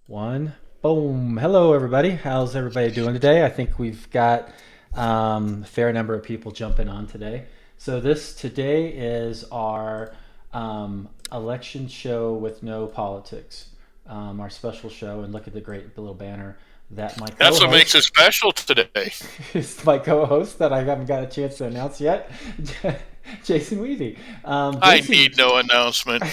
One. Boom. Hello, everybody. How's everybody doing today? I think we've got a fair number of people jumping on today. So this today is our election show with no politics, our special show. And look at the great little banner that my That's what makes it co-host special today. is my co-host that I haven't got a chance to announce yet, Jason Weavy. I Jason, need no announcement.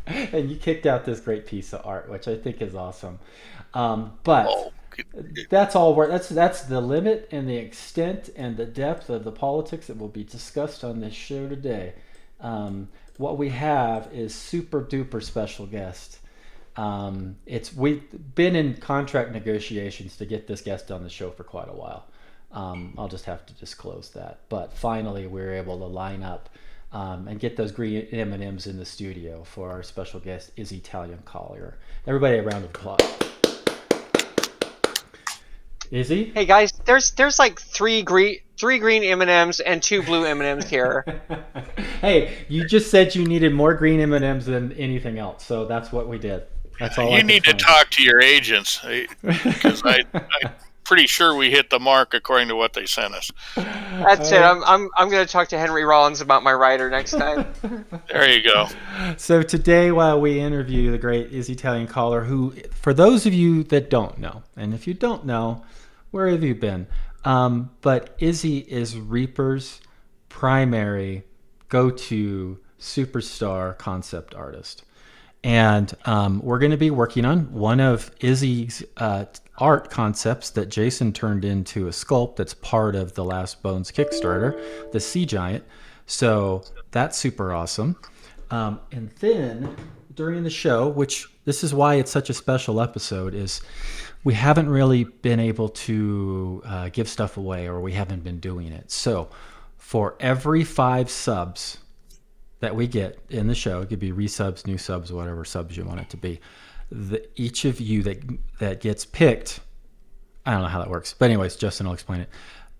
and you kicked out this great piece of art, which I think is awesome. But Oh, that's all. That's the limit and the extent and the depth of the politics that will be discussed on this show today. What we have is super duper special guest. It's we've been in contract negotiations to get this guest on the show for quite a while. I'll just have to disclose that. But finally, we were able to line up and get those green M&Ms in the studio for our special guest, Izzy, Talin, Collier. Everybody, a round of applause. Izzy? Hey guys, there's like three green M&Ms and two blue M&Ms here. Hey, you just said you needed more green M&Ms than anything else, so that's what we did. That's all I you could need to find. talk to your agents because I'm pretty sure we hit the mark according to what they sent us. That's it. I'm gonna talk to Henry Rollins about my rider next time. There you go. So today, while we interview the great Izzy Italian caller, who, for those of you that don't know, and if you don't know, where have you been? But Izzy is Reaper's primary go-to superstar concept artist. And we're going to be working on one of Izzy's art concepts that Jason turned into a sculpt that's part of the Last Bones Kickstarter, the Sea Giant. So that's super awesome. And then during the show, which this is why it's such a special episode, is we haven't really been able to give stuff away, or we haven't been doing it. So for every 5 subs that we get in the show, it could be resubs, new subs, whatever subs you want it to be, each of you that gets picked, I don't know how that works, but anyways, Justin will explain it.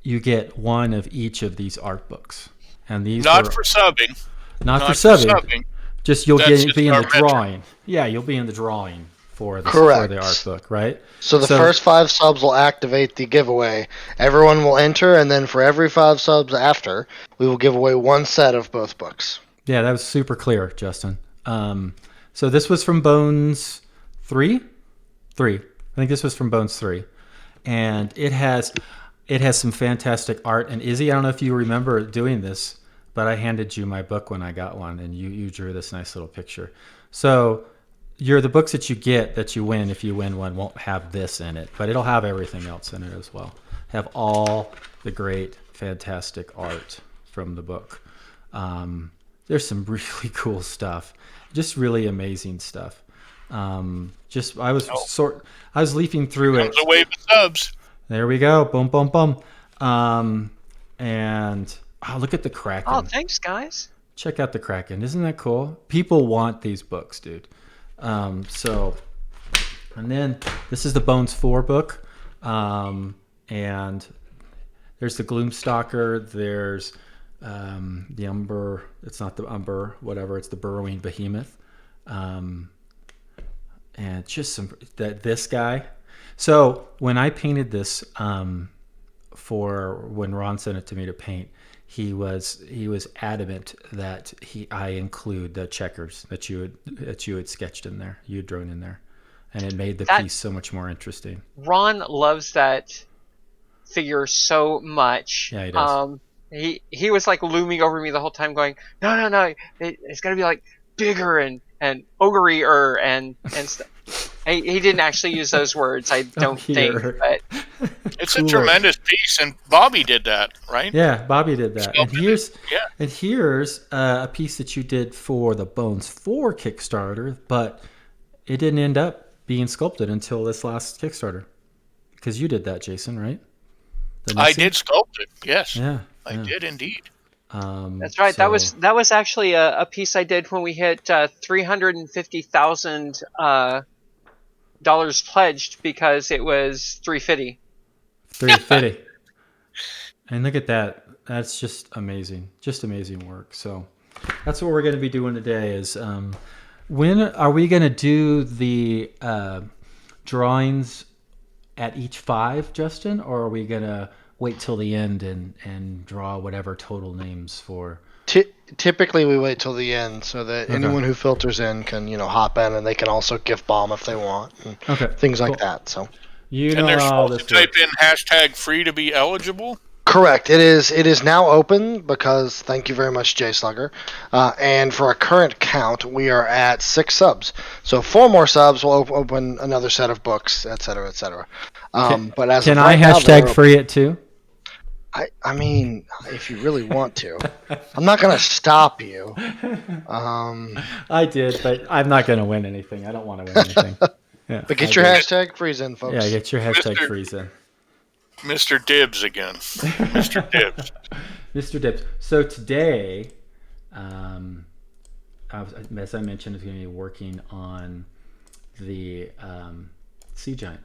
You get one of each of these art books, and these Not were for subbing. not for Not for subbing. subbing. Just you'll That's get just be in our the metric. drawing. Yeah, you'll be in the drawing for the art Correct. book, right? So the first 5 subs will activate the giveaway. Everyone will enter, and then for every 5 subs after, we will give away one set of both books. Yeah, that was super clear, Justin. So this was from Bones 3? 3. I think this was from Bones 3. And it has some fantastic art. And Izzy, I don't know if you remember doing this, but I handed you my book when I got one, and you drew this nice little picture. So the books that you get that you win, if you win one, won't have this in it, but it'll have everything else in it as well. Have all the great, fantastic art from the book. There's some really cool stuff, just really amazing stuff. Just I was leafing through Comes it. a wave of subs. There we go, boom, boom, boom. And look at the Oh, Kraken. thanks guys. Check out the Kraken. Isn't that cool? People want these books, dude. So, and then this is the Bones 4 book. And there's the Gloomstalker. There's the Umber. It's not the Umber, whatever. It's the Burrowing Behemoth. And just this guy. So when I painted this for when Ron sent it to me to paint, he was adamant that I include the checkers that you had sketched in there, you had drawn in there, and it made the That piece so much more interesting. Ron loves that figure so much. Yeah, he does. He was like looming over me the whole time, going, no, it's gotta be like bigger and ogre and stuff. He didn't actually use those words, I don't think, Here. but It's a Cooler. tremendous piece, and Bobby did that, right? Yeah, Bobby did that. And Yeah. here's a piece that you did for the Bones 4 Kickstarter, but it didn't end up being sculpted until this last Kickstarter. Because you did that, Jason, right? The I Nessie? did sculpt it. Yes, Yeah. I Yeah. did indeed. that's right. So, That was actually a piece I did when we hit $350,000 dollars pledged because it was 350. 350. And look at that. That's just amazing. Just amazing work. So that's what we're going to be doing today is When are we going to do the drawings at each 5, Justin, or are we going to wait till the end and draw whatever total names for? Typically, we wait till the end so that anyone who filters in can, hop in, and they can also gift bomb if they want, and things like that. So, you and know they're how supposed this to type works. in hashtag free to be eligible. correct. It is now open because thank you very much, Jay Slugger. And for our current count, we are at 6 subs. So 4 more subs will open another set of books, etc., etc. But as Can of I right now, hashtag free it too? I mean, if you really want to, I'm not gonna stop you. I did, but I'm not going to win anything. I don't want to win anything. Yeah, But get your hashtag freeze in, folks. Yeah, get your hashtag Mr. freeze in. Mr. Dibs again. Mr. Dibs. Mr. Dips. So today, as I mentioned, is going to be working on the sea giant.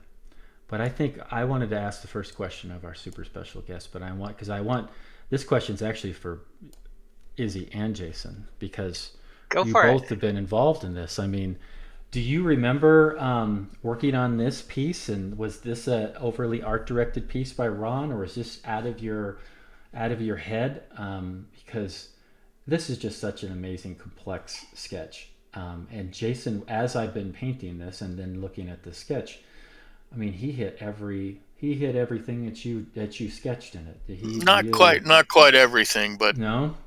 But I think I wanted to ask the first question of our super special guest. But I want this question's actually for Izzy and Jason because you both have been involved in this. I mean, do you remember working on this piece? And was this a overly art directed piece by Ron, or is this out of your head? Because this is just such an amazing, complex sketch. And Jason, as I've been painting this and then looking at the sketch, I mean, he hit everything that you sketched in it. Not quite everything, but no.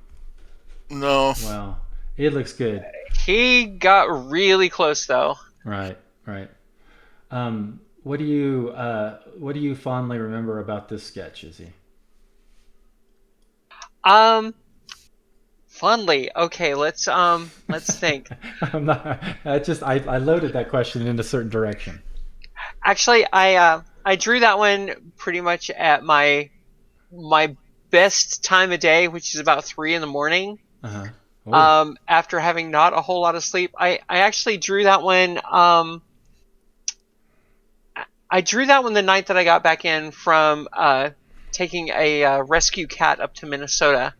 Well, it looks good. He got really close though. Right. What do you fondly remember about this sketch, Izzy? Fondly. Okay, let's think. I loaded that question in a certain direction. Actually, I drew that one pretty much at my best time of day, which is about 3 a.m. After having not a whole lot of sleep. I actually drew that one. I drew that one the night that I got back in from taking a rescue cat up to Minnesota.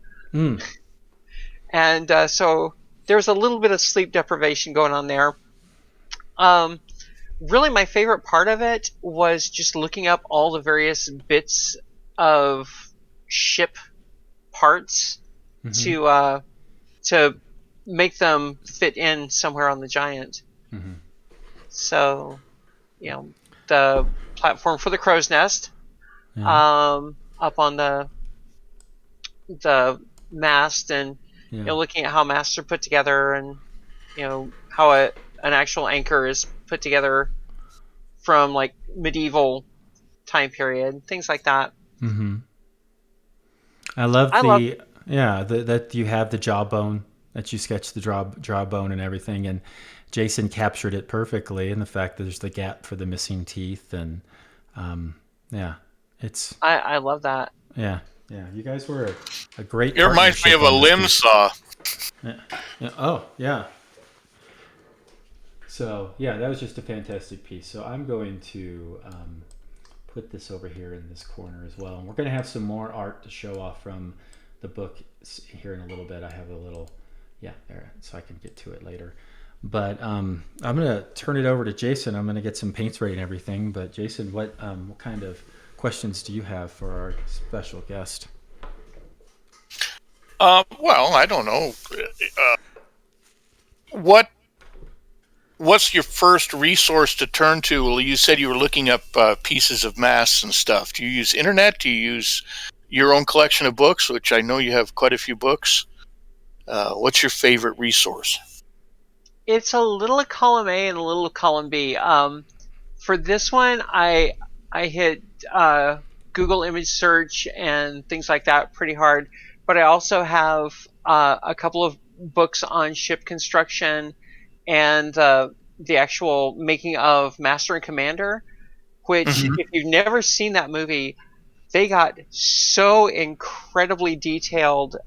And so there's a little bit of sleep deprivation going on there. Really, my favorite part of it was just looking up all the various bits of ship parts to make them fit in somewhere on the giant. So, the platform for the crow's nest, up on the mast, and looking at how masts are put together, and how an actual anchor is put together from like medieval time period, things like that. I love that you have the jawbone, that you sketched the jawbone and everything, and Jason captured it perfectly, and the fact that there's the gap for the missing teeth, and it's I love that. Yeah, you guys were a great. It reminds me of a limb saw. Oh yeah. So that was just a fantastic piece. So I'm going to put this over here in this corner as well, and we're going to have some more art to show off from the book here in a little bit. I have a little, there, so I can get to it later. But I'm going to turn it over to Jason. I'm going to get some paints ready and everything. But Jason, what kind of questions do you have for our special guest? Well, I don't know. What's your first resource to turn to? Well, you said you were looking up pieces of masks and stuff. Do you use internet? Do you use your own collection of books, which I know you have quite a few books? What's your favorite resource? It's a little of column A and a little of column B. For this one, I hit Google image search and things like that pretty hard. But I also have a couple of books on ship construction and the actual making of Master and Commander, which, if you've never seen that movie, they got so incredibly detailed.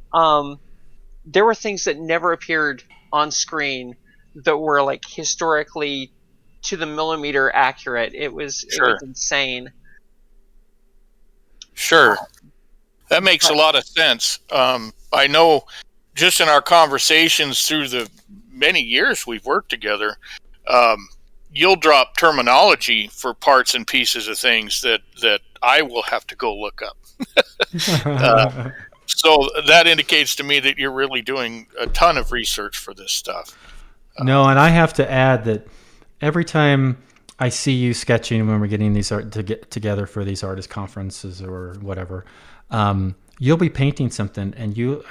There were things that never appeared on screen that were like historically to the millimeter accurate. It was insane. Sure. That makes a lot of sense. I know just in our conversations through the many years we've worked together, you'll drop terminology for parts and pieces of things that I will have to go look up. So that indicates to me that you're really doing a ton of research for this stuff. No, and I have to add that every time I see you sketching when we're getting these art to get together for these artist conferences or whatever, you'll be painting something, and you'll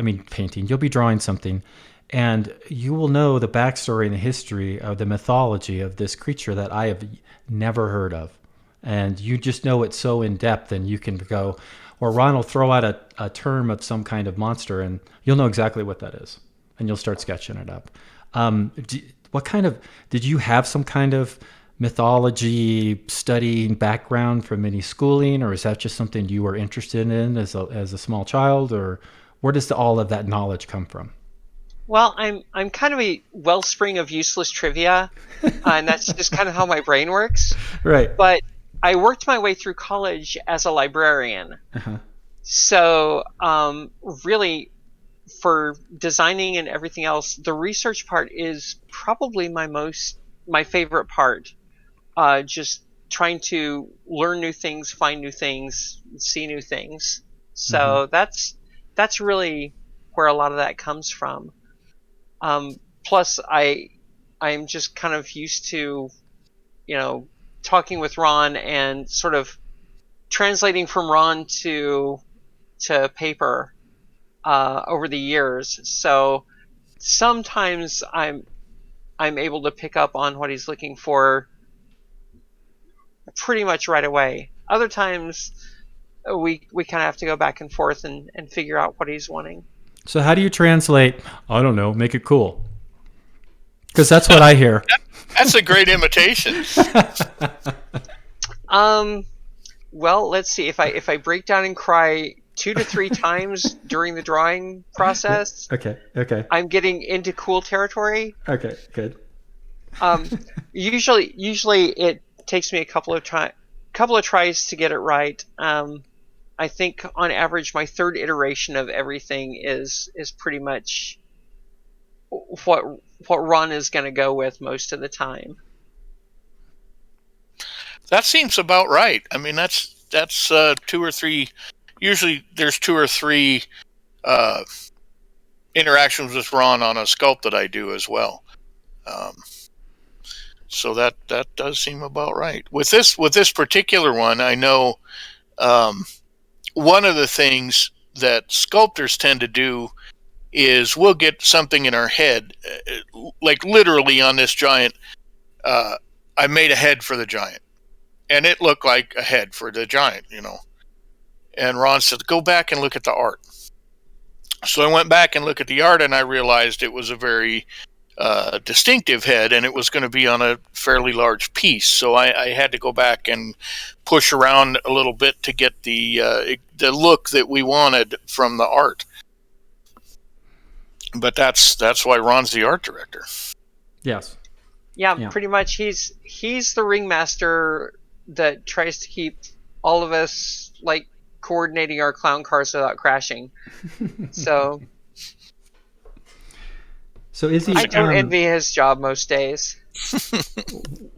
be drawing something, and you will know the backstory and the history of the mythology of this creature that I have never heard of, and you just know it so in depth, and you can go, or Ron will throw out a term of some kind of monster, and you'll know exactly what that is, and you'll start sketching it up. Did you have some kind of mythology studying background from any schooling, or is that just something you were interested in as a small child, or where does all of that knowledge come from? Well, I'm kind of a wellspring of useless trivia, and that's just kind of how my brain works. Right. But I worked my way through college as a librarian. Uh-huh. So, really, for designing and everything else, the research part is probably my favorite part. Just trying to learn new things, find new things, see new things. So that's really where a lot of that comes from. Plus, I'm just kind of used to, talking with Ron and sort of translating from Ron to paper over the years. So sometimes I'm able to pick up on what he's looking for pretty much right away. Other times we kind of have to go back and forth and figure out what he's wanting. So how do you translate? I don't know. Make it cool. Because that's what I hear. That's a great imitation. Well, let's see. If I break down and cry 2 to 3 times during the drawing process, Okay. I'm getting into cool territory. Okay, good. Usually it takes me a couple of tries to get it right. I think on average my third iteration of everything is pretty much what Ron is going to go with most of the time. That seems about right. I mean, that's 2 or 3. Usually, there's 2 or 3 interactions with Ron on a sculpt that I do as well. So that does seem about right. With this particular one, I know one of the things that sculptors tend to do is we'll get something in our head, like literally on this giant. I made a head for the giant, and it looked like a head for the giant, And Ron said, "Go back and look at the art." So I went back and looked at the art, and I realized it was a very distinctive head, and it was going to be on a fairly large piece. So I had to go back and push around a little bit to get the look that we wanted from the art. But that's why Ron's the art director. Yes. Yeah, pretty much. He's the ringmaster that tries to keep all of us like coordinating our clown cars without crashing. So Izzy, I don't envy his job most days.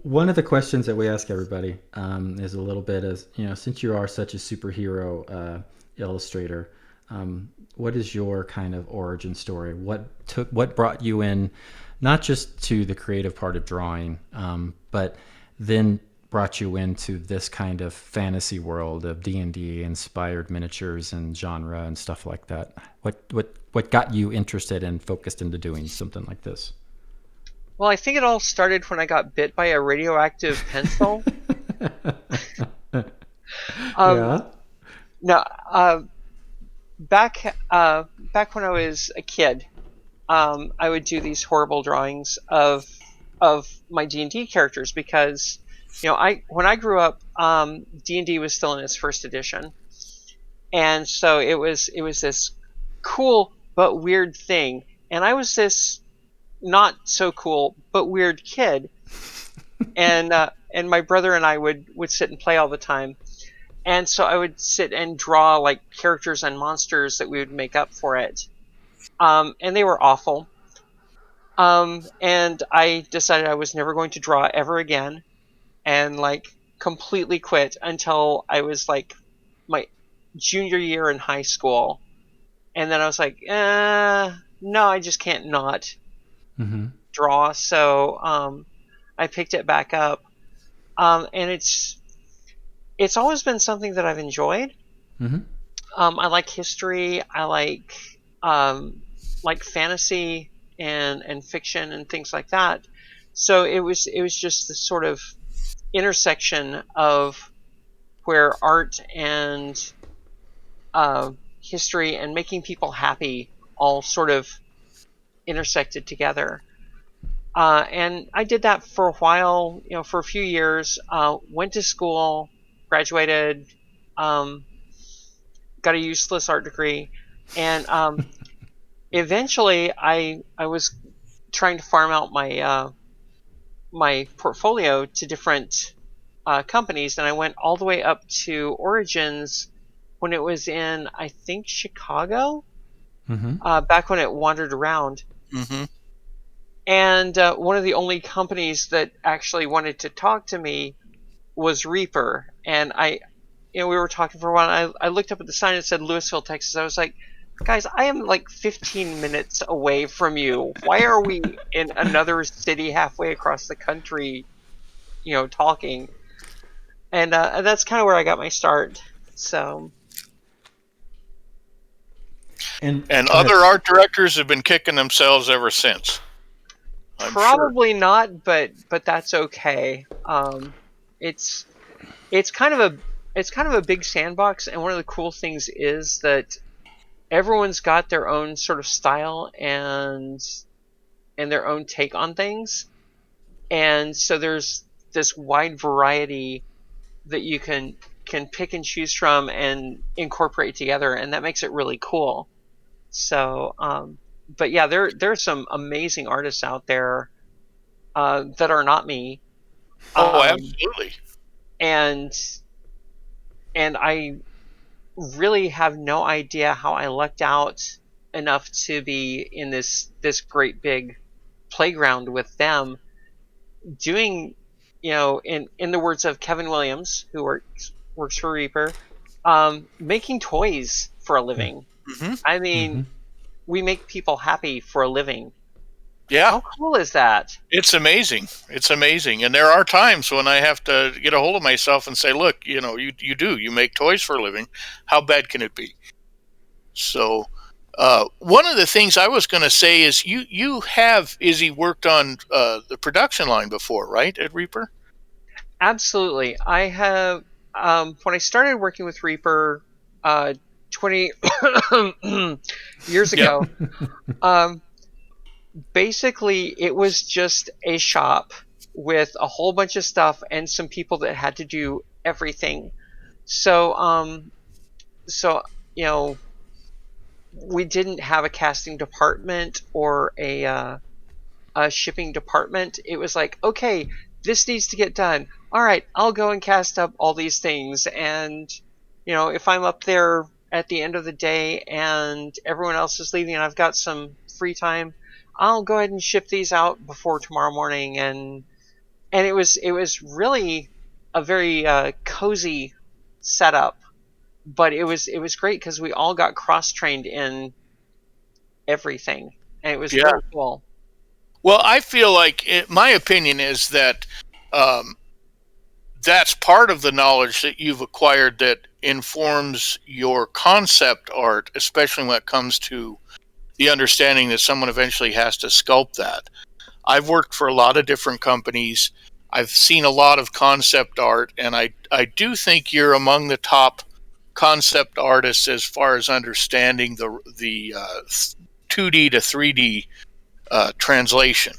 One of the questions that we ask everybody is a little bit as since you are such a superhero illustrator, what is your kind of origin story? What brought you in, not just to the creative part of drawing, but then brought you into this kind of fantasy world of D&D inspired miniatures and genre and stuff like that? What got you interested and focused into doing something like this? Well, I think it all started when I got bit by a radioactive pencil. Yeah. No, back when I was a kid, I would do these horrible drawings of my D&D characters because when I grew up, D&D was still in its first edition, and so it was this cool but weird thing, and I was this not so cool but weird kid, and my brother and I would sit and play all the time, and so I would sit and draw like characters and monsters that we would make up for it, and they were awful. And I decided I was never going to draw ever again, and like completely quit until I was like my junior year in high school. And then I was like, no, I just can't not Mm-hmm. draw. So I picked it back up, and it's always been something that I've enjoyed. Mm-hmm. I like history. I like fantasy and fiction and things like that. So it was just this sort of intersection of where art and history and making people happy all sort of intersected together. And I did that for a while, for a few years. Went to school, graduated, um, got a useless art degree, and eventually I was trying to farm out my portfolio to different companies, and I went all the way up to Origins when it was in, I think, Chicago, Mm-hmm. back when it wandered around. Mm-hmm. And one of the only companies that actually wanted to talk to me was Reaper. And we were talking for a while. I looked up at the sign and said Louisville, Texas. I was like, guys, I am like 15 minutes away from you. Why are we in another city halfway across the country, talking? And that's kind of where I got my start. So And And go ahead. other art directors have been kicking themselves ever since, I'm sure. probably not, but that's okay. It's it's kind of a it's kind of a big sandbox, and one of the cool things is that everyone's got their own sort of style and their own take on things, and so there's this wide variety that you can pick and choose from and incorporate together, and that makes it really cool. So, but yeah, there's some amazing artists out there that are not me, Oh, um, absolutely. and and I really have no idea how I lucked out enough to be in this great big playground with them doing, in the words of Kevin Williams, who works for Reaper, making toys for a living. Hmm. I Mm-hmm. mean, we make people happy for a living. Yeah, How cool is that? it's amazing. It's amazing. And there are times when I have to get a hold of myself and say, look, you make toys for a living. How bad can it be? So, one of the things I was going to say is you have, Izzy, worked on the production line before, right, at Reaper? Absolutely. I have, when I started working with Reaper, 20 years Yeah. ago, um, basically it was just a shop with a whole bunch of stuff and some people that had to do everything. So, so, you know, we didn't have a casting department or a shipping department. It was like, okay, this needs to get done. All right, I'll go and cast up all these things. And, if I'm up there at the end of the day and everyone else is leaving and I've got some free time, I'll go ahead and ship these out before tomorrow morning. And it was really a very cozy setup, but it was great because we all got cross trained in everything, and it was Yeah. really cool. Well, I feel like my opinion is that um, that's part of the knowledge that you've acquired that informs your concept art, especially when it comes to the understanding that someone eventually has to sculpt that. I've worked for a lot of different companies. I've seen a lot of concept art, and I do think you're among the top concept artists as far as understanding the 2D to 3D translation.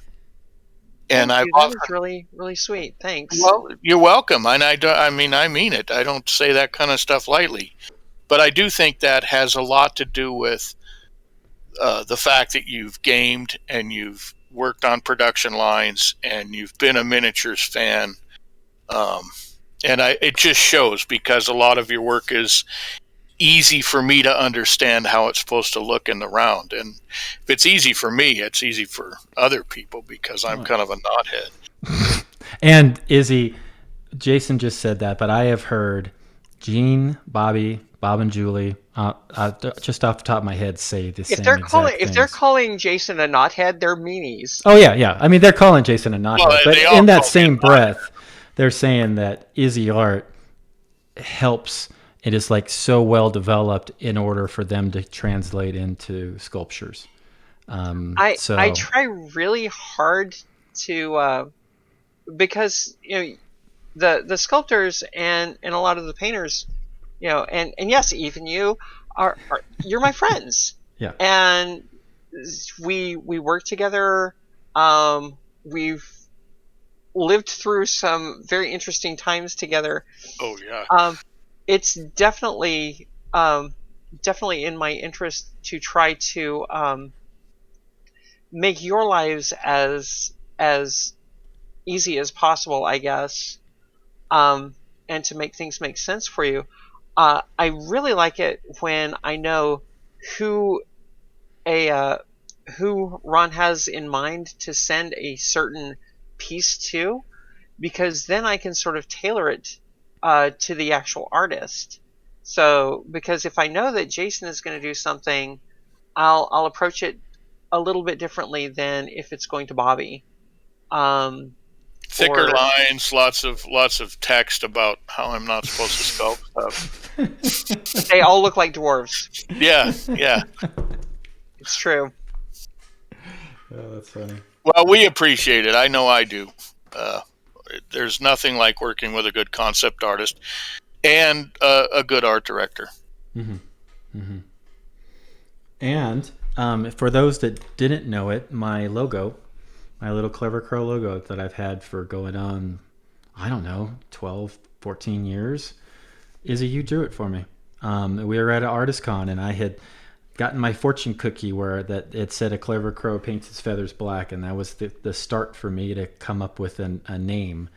And Thank I've you. That often, is really, really sweet. Thanks. well, you're welcome, and I mean, I mean it. I don't say that kind of stuff lightly, but I do think that has a lot to do with the fact that you've gamed and you've worked on production lines and you've been a miniatures fan. Um, and it just shows because a lot of your work is easy for me to understand how it's supposed to look in the round. And if it's easy for me, it's easy for other people because I'm kind of a knothead. And Izzy, Jason just said that, but I have heard Gene, Bobby, Bob, and Julie, just off the top of my head, say the same exact If they're things. calling Jason a knothead, they're meanies. Oh yeah. I mean, they're calling Jason a knothead, Well, but they all in that call me a same knothead. breath, they're saying that Izzy art helps. It is like so well developed in order for them to translate into sculptures. I try really hard to because the sculptors and a lot of the painters, and yes, even you are you're my friends, yeah. and we work together. We've lived through some very interesting times together. Oh yeah. It's definitely in my interest to try to make your lives as easy as possible, I guess, and to make things make sense for you. I really like it when I know who a who Ron has in mind to send a certain piece to, because then I can sort of tailor it to the actual artist. So, because if I know that Jason is going to do something, I'll approach it a little bit differently than if it's going to Bobby. Thicker Or lines, lots of text about how I'm not supposed to sculpt stuff. they all look like dwarves. Yeah. It's true. Oh, that's funny. Well, we appreciate it. I know I do. Uh, there's nothing like working with a good concept artist and a good art director. Mm-hmm. Mm-hmm. And for those that didn't know it, my logo, my little Clever Crow logo that I've had for going on, I don't know, 12, 14 years, Izzy, you drew it for me. We were at an artist con, and I had gotten my fortune cookie where that it said a clever crow paints its feathers black, and that was the start for me to come up with a name.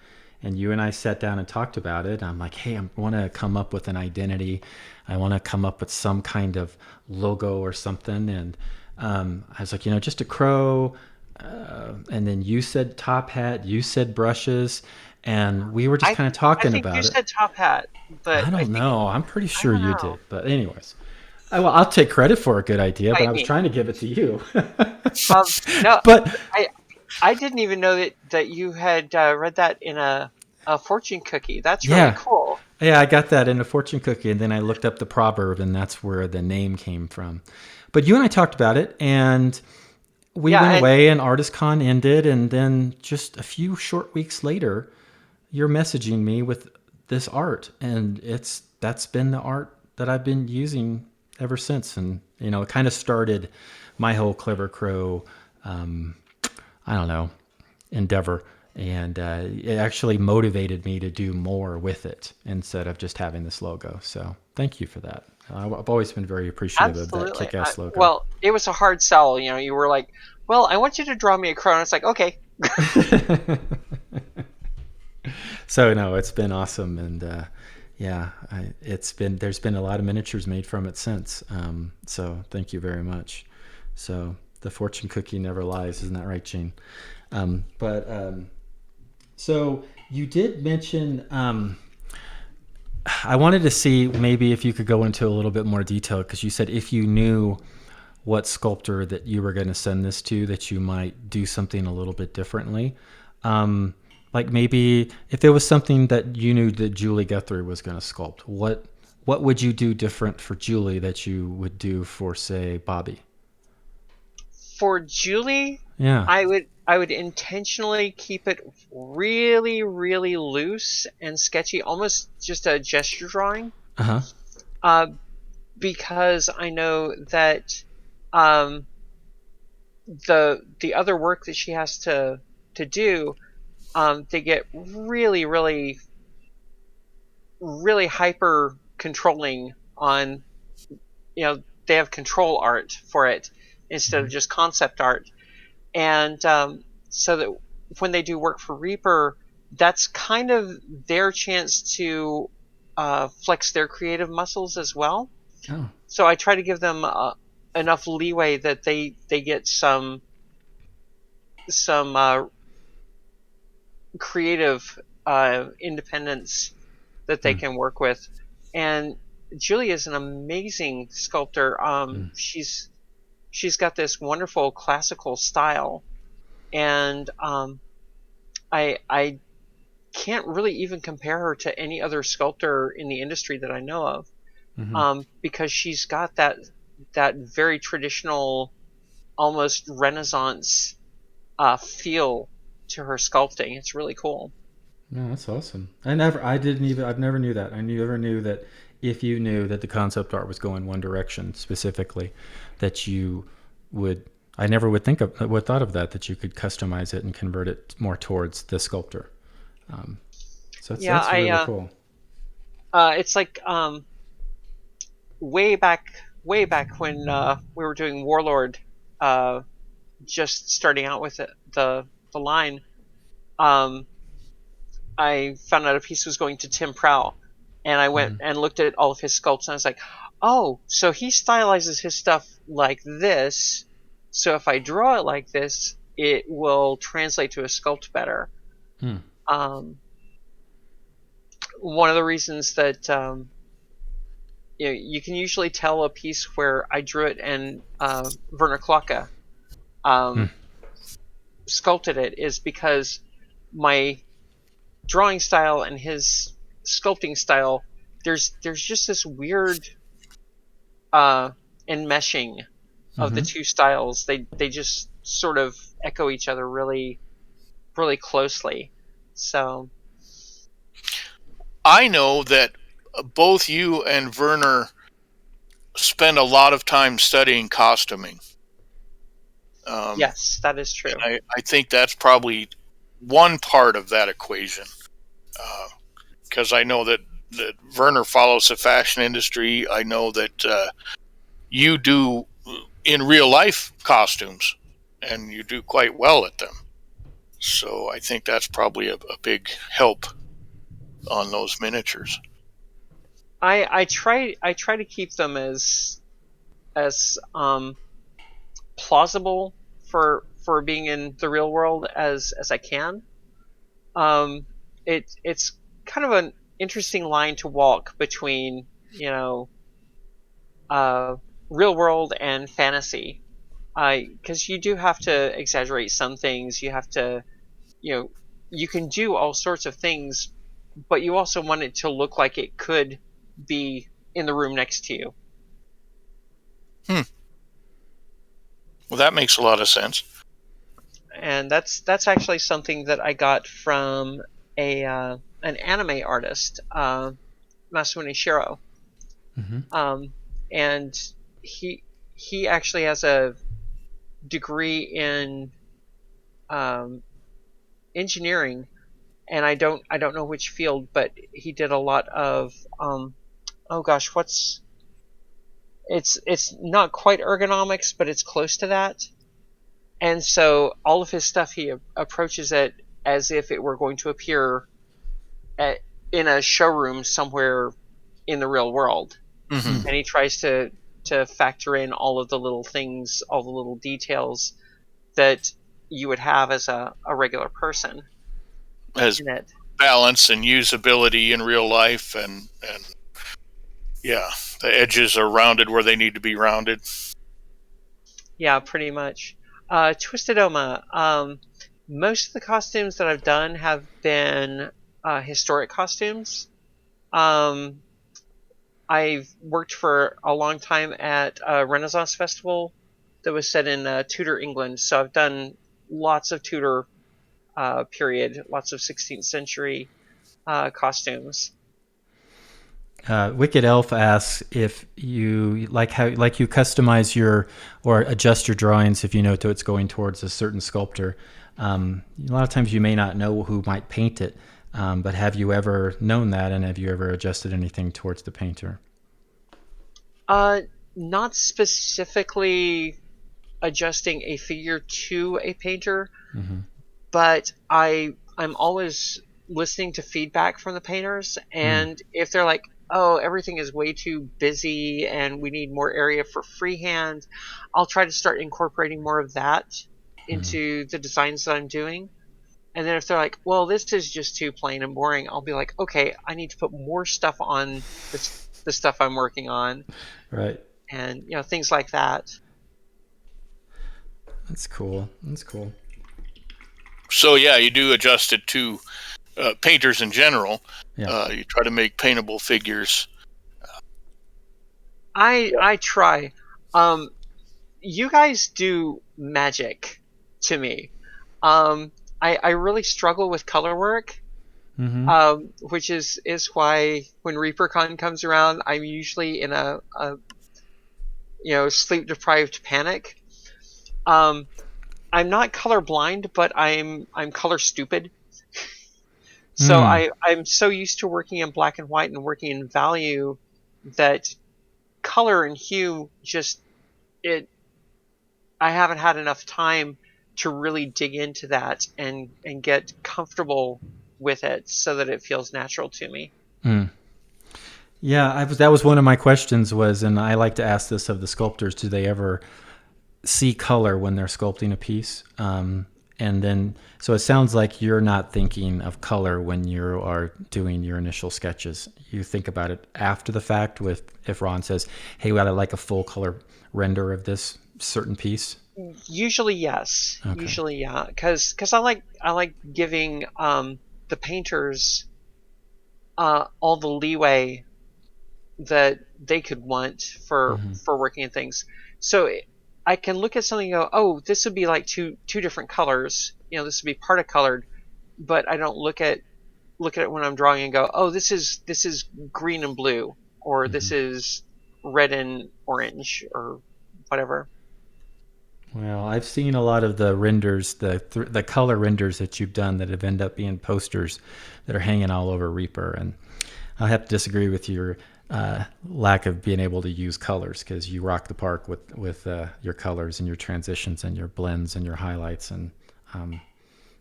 And you and I sat down and talked about it. I'm like, hey, I want to come up with an identity. I want to come up with some kind of logo or something. And I was like, just a crow. And then you said top hat. You said brushes. And we were just kind of talking I think about you it. said top hat, but I don't know. I'm pretty sure don't you know. did. But anyways, I'll take credit for a good idea, but Fight I was me. trying to give it to you. No, But I didn't even know that you had read that in a fortune cookie. That's really yeah, cool. yeah, I got that in a fortune cookie, and then I looked up the proverb, and that's where the name came from. But you and I talked about it, and we Yeah, went and away, and ArtistCon ended, and then just a few short weeks later, you're messaging me with this art, and that's been the art that I've been using ever since. And it kind of started my whole Clever Crow, I don't know, endeavor, and it actually motivated me to do more with it instead of just having this logo. So thank you for that. I've always been very appreciative of that absolutely. kick-ass logo. Well, it was a hard sell. You were like, "Well, I want you to draw me a crow," and it's like, "Okay." So no, it's been awesome, and yeah, there's been a lot of miniatures made from it since. So thank you very much. So the fortune cookie never lies, isn't that right, Gene? So you did mention. I wanted to see maybe if you could go into a little bit more detail, because you said if you knew what sculptor that you were going to send this to, that you might do something a little bit differently. Like maybe if there was something that you knew that Julie Guthrie was going to sculpt, what would you do different for Julie that you would do for, say, Bobby? For Julie, Yeah. I would intentionally keep it really, really loose and sketchy, almost just a gesture drawing. Uh-huh. Because I know that um, the other work that she has to do, they get really, really, really hyper controlling on. They have control art for it instead of just concept art, and so that when they do work for Reaper, that's kind of their chance to flex their creative muscles as well. Oh. So I try to give them enough leeway that they get some creative independence that they can work with. And Julie is an amazing sculptor. She's got this wonderful classical style, and I can't really even compare her to any other sculptor in the industry that I know of, because she's got that very traditional, almost Renaissance feel to her sculpting. It's really cool. No, that's awesome. I've never knew that. Never knew that if you knew that the concept art was going one direction specifically, that you would, I never would thought of that you could customize it and convert it more towards the sculptor. So Yeah, that's really cool. it's like way back when we were doing Warlord, uh, just starting out with the line. Um, I found out a piece was going to Tim Prow, and I went and looked at all of his sculpts, and I was like, oh, so he stylizes his stuff like this. So if I draw it like this, it will translate to a sculpt better. Hmm. One of the reasons that you can usually tell a piece where I drew it and Werner Klocke sculpted it is because my drawing style and his sculpting style, there's just this weird enmeshing of the two styles. They just sort of echo each other really really closely. So I know that both you and Werner spend a lot of time studying costuming. yes, that is true. I think that's probably one part of that equation, because I know that Werner follows the fashion industry. I know that you do in real life costumes, and you do quite well at them. So I think that's probably a big help on those miniatures. I try to keep them as plausible for being in the real world as I can. It's kind of an interesting line to walk between uh, real world and fantasy, because you do have to exaggerate some things. You have to you know you can do all sorts of things, but you also want it to look like it could be in the room next to you. Hmm. Well, that makes a lot of sense. And that's actually something that I got from an anime artist, Masumune Shiro. And he actually has a degree in engineering, and I don't know which field, but he did a lot of oh gosh, it's not quite ergonomics, but it's close to that. And so all of his stuff, he approaches it as if it were going to appear in a showroom somewhere in the real world. Mm-hmm. And he tries to factor in all of the little things, all the little details that you would have as a regular person As in it. balance and usability in real life, and yeah, the edges are rounded where they need to be rounded. Yeah, pretty much. Twisted Oma. Most of the costumes that I've done have been historic costumes. Um, I've worked for a long time at a Renaissance festival that was set in Tudor England, so I've done lots of Tudor period, lots of 16th century costumes. Wicked Elf asks if you like you customize your or adjust your drawings if you know it's going towards a certain sculptor. A lot of times you may not know who might paint it, but have you ever known that, and have you ever adjusted anything towards the painter? Not specifically adjusting a figure to a painter, but I'm always listening to feedback from the painters, and if they're like, oh, everything is way too busy and we need more area for freehand, I'll try to start incorporating more of that into the designs that I'm doing. And then if they're like, well, this is just too plain and boring, I'll be like, okay, I need to put more stuff on the stuff I'm working on, Right. and things like that. That's cool. That's cool. So yeah, you do adjust it to painters in general. Yeah. You try to make paintable figures. I try. You guys do magic to me. I really struggle with color work, Mm-hmm. which is why when ReaperCon comes around, I'm usually in a sleep deprived panic. Um, I'm not color blind, but I'm color stupid. So Mm. I'm so used to working in black and white and working in value that color and hue just it I haven't had enough time to really dig into that and get comfortable with it so that it feels natural to me. Mm. Yeah, that was one of my questions was, and I like to ask this of the sculptors, do they ever see color when they're sculpting a piece? And then, so it sounds like you're not thinking of color when you are doing your initial sketches. You think about it after the fact with, if Ron says, hey, I'd like a full color render of this certain piece. Usually, yes. Okay. Usually, yeah. Because I like giving the painters all the leeway that they could want for working in things. So I can look at something and go, oh, this would be like two different colors. This would be parti colored, but I don't look at it when I'm drawing and go, oh, this is green and blue, or this is red and orange, or whatever. Well, I've seen a lot of the renders, the color renders that you've done that have ended up being posters that are hanging all over Reaper, and I have to disagree with your lack of being able to use colors, because you rock the park with your colors and your transitions and your blends and your highlights, and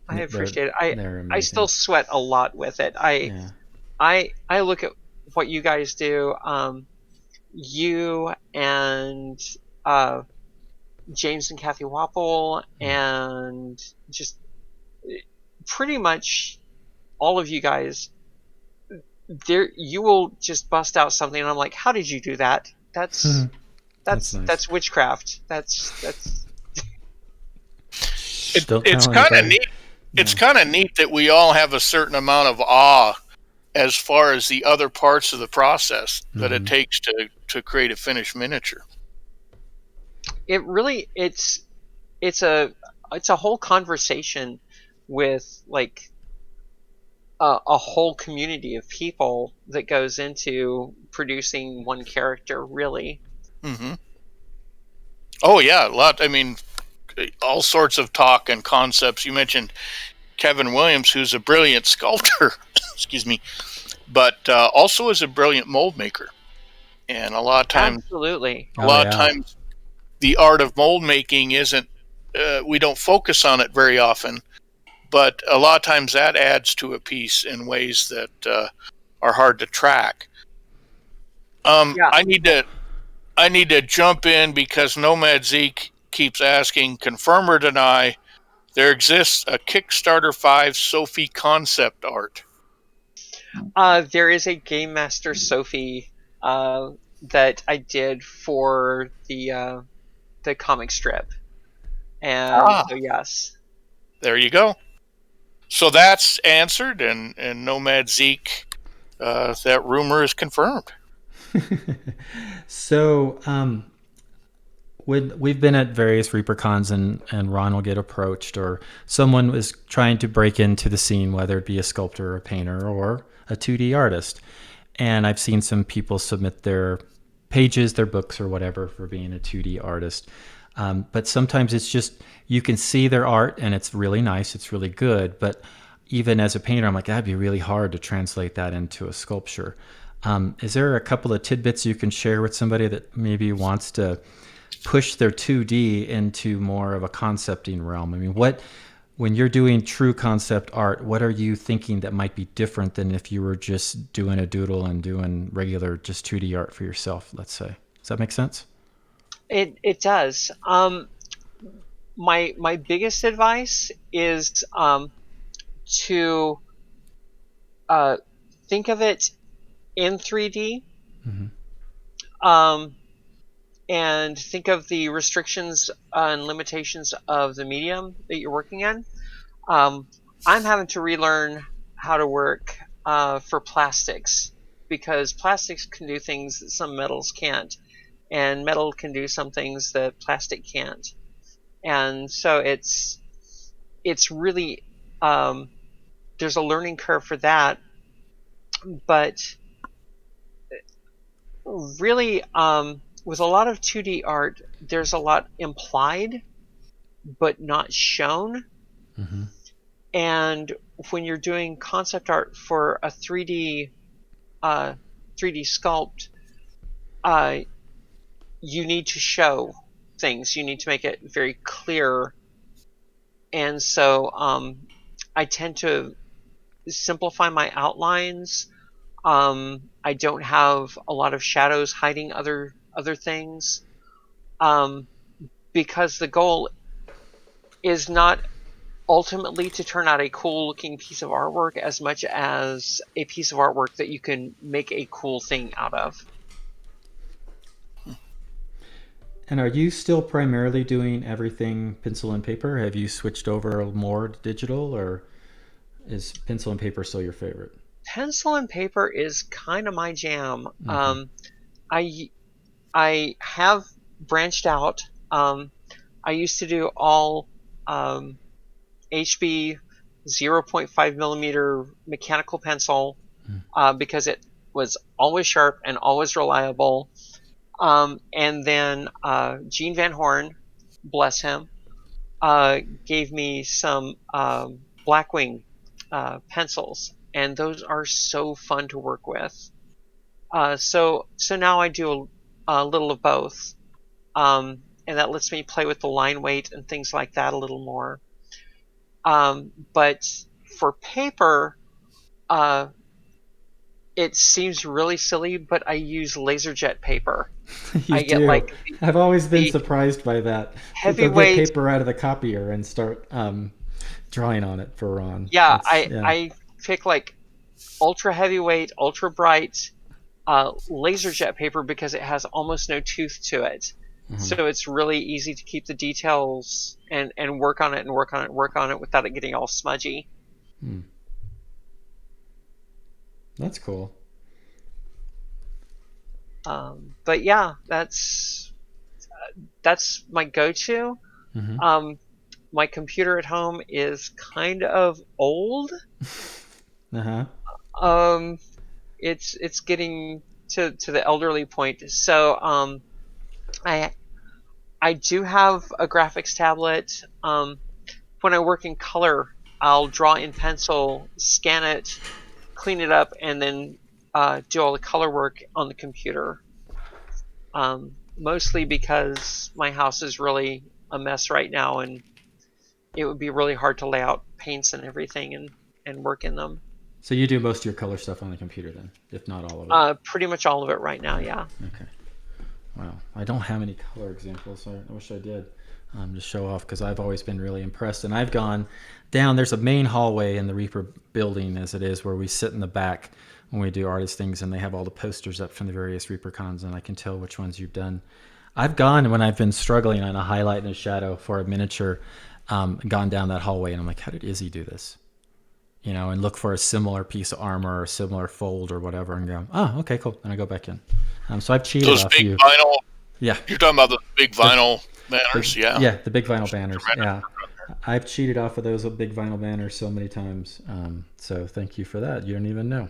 I appreciate they're it. I amazing. still sweat a lot with it. Yeah. I look at what you guys do. You and James and Kathy Wapple, and just pretty much all of you guys. There, you will just bust out something, and I'm like, "How did you do that? That's That's nice. that's witchcraft. That's Don't It's tell kind of anybody. neat. It's kind of neat that we all have a certain amount of awe as far as the other parts of the process that it takes to create a finished miniature. it. Really, it's a whole conversation with like a whole community of people that goes into producing one character. Really, Mm-hmm. Oh yeah, a lot. I mean, all sorts of talk and concepts. You mentioned Kevin Williams, who's a brilliant sculptor. Excuse me, but also is a brilliant mold maker. And a lot of times, absolutely. the art of mold making isn't. We don't focus on it very often, but a lot of times that adds to a piece in ways that are hard to track. Yeah. I need to jump in because Nomad Zeke keeps asking, confirm or deny, there exists a Kickstarter 5 Sophie concept art. There is a Game Master Sophie that I did for the comic strip, and so yes. There you go. So that's answered, and Nomad Zeke, that rumor is confirmed. So, we've been at various ReaperCons, and Ron will get approached, or someone is trying to break into the scene, whether it be a sculptor, a painter, or a 2D artist. And I've seen some people submit their pages, their books, or whatever for being a 2D artist. But sometimes it's just, you can see their art and it's really nice, it's really good. But even as a painter, I'm like, that'd be really hard to translate that into a sculpture. Is there a couple of tidbits you can share with somebody that maybe wants to push their 2D into more of a concepting realm? I mean, when you're doing true concept art, what are you thinking that might be different than if you were just doing a doodle and doing regular just 2D art for yourself, let's say? Does that make sense? It does. My biggest advice is to uh, think of it in 3D, um, and think of the restrictions and limitations of the medium that you're working in. I'm having to relearn how to work for plastics, because plastics can do things that some metals can't, and metal can do some things that plastic can't. And so it's really there's a learning curve for that, but really with a lot of 2D art, there's a lot implied but not shown. And when you're doing concept art for a 3D sculpt, you need to show things. You need to make it very clear. And so I tend to simplify my outlines. I don't have a lot of shadows hiding other things, because the goal is not ultimately to turn out a cool looking piece of artwork as much as a piece of artwork that you can make a cool thing out of. And are you still primarily doing everything pencil and paper? Have you switched over more to digital, or is pencil and paper still your favorite? Pencil and paper is kind of my jam. Okay. I have branched out. I used to do all HB 0.5 millimeter mechanical pencil because it was always sharp and always reliable. And then Gene Van Horn, bless him, gave me some Blackwing pencils, and those are so fun to work with. So now I do a little of both, and that lets me play with the line weight and things like that a little more. But for paper, it seems really silly, but I use LaserJet paper. You I get do. like I've always been the surprised by that. They'll get heavyweight. paper out of the copier and start drawing on it for Ron. Yeah, It's yeah. I pick like ultra heavyweight, ultra bright LaserJet paper because it has almost no tooth to it. So it's really easy to keep the details and work on it and work on it and work on it without it getting all smudgy. That's cool. But yeah, that's my go-to. My computer at home is kind of old. Uh-huh. It's getting to the elderly point. So I I do have a graphics tablet. When I work in color, I'll draw in pencil, scan it, clean it up, and then do all the color work on the computer. Mostly because my house is really a mess right now, and it would be really hard to lay out paints and everything and work in them. So you do most of your color stuff on the computer then, if not all of it. Pretty much all of it right now, yeah. Okay. Wow. I don't have any color examples. I wish I did. To show off, because I've always been really impressed. And I've gone down. There's a main hallway in the Reaper building, as it is, where we sit in the back when we do artist things, and they have all the posters up from the various Reaper cons, and I can tell which ones you've done. I've gone when I've been struggling on a highlight and a shadow for a miniature, gone down that hallway, and I'm like, how did Izzy do this? You know, and look for a similar piece of armor or a similar fold or whatever, and go, oh, okay, cool. And I go back in. So I've cheated Those off big you. vinyl. Yeah. You're talking about the big vinyl banners, yeah. Yeah, the big vinyl banners. Yeah. I've cheated off of those big vinyl banners so many times. So thank you for that. You don't even know.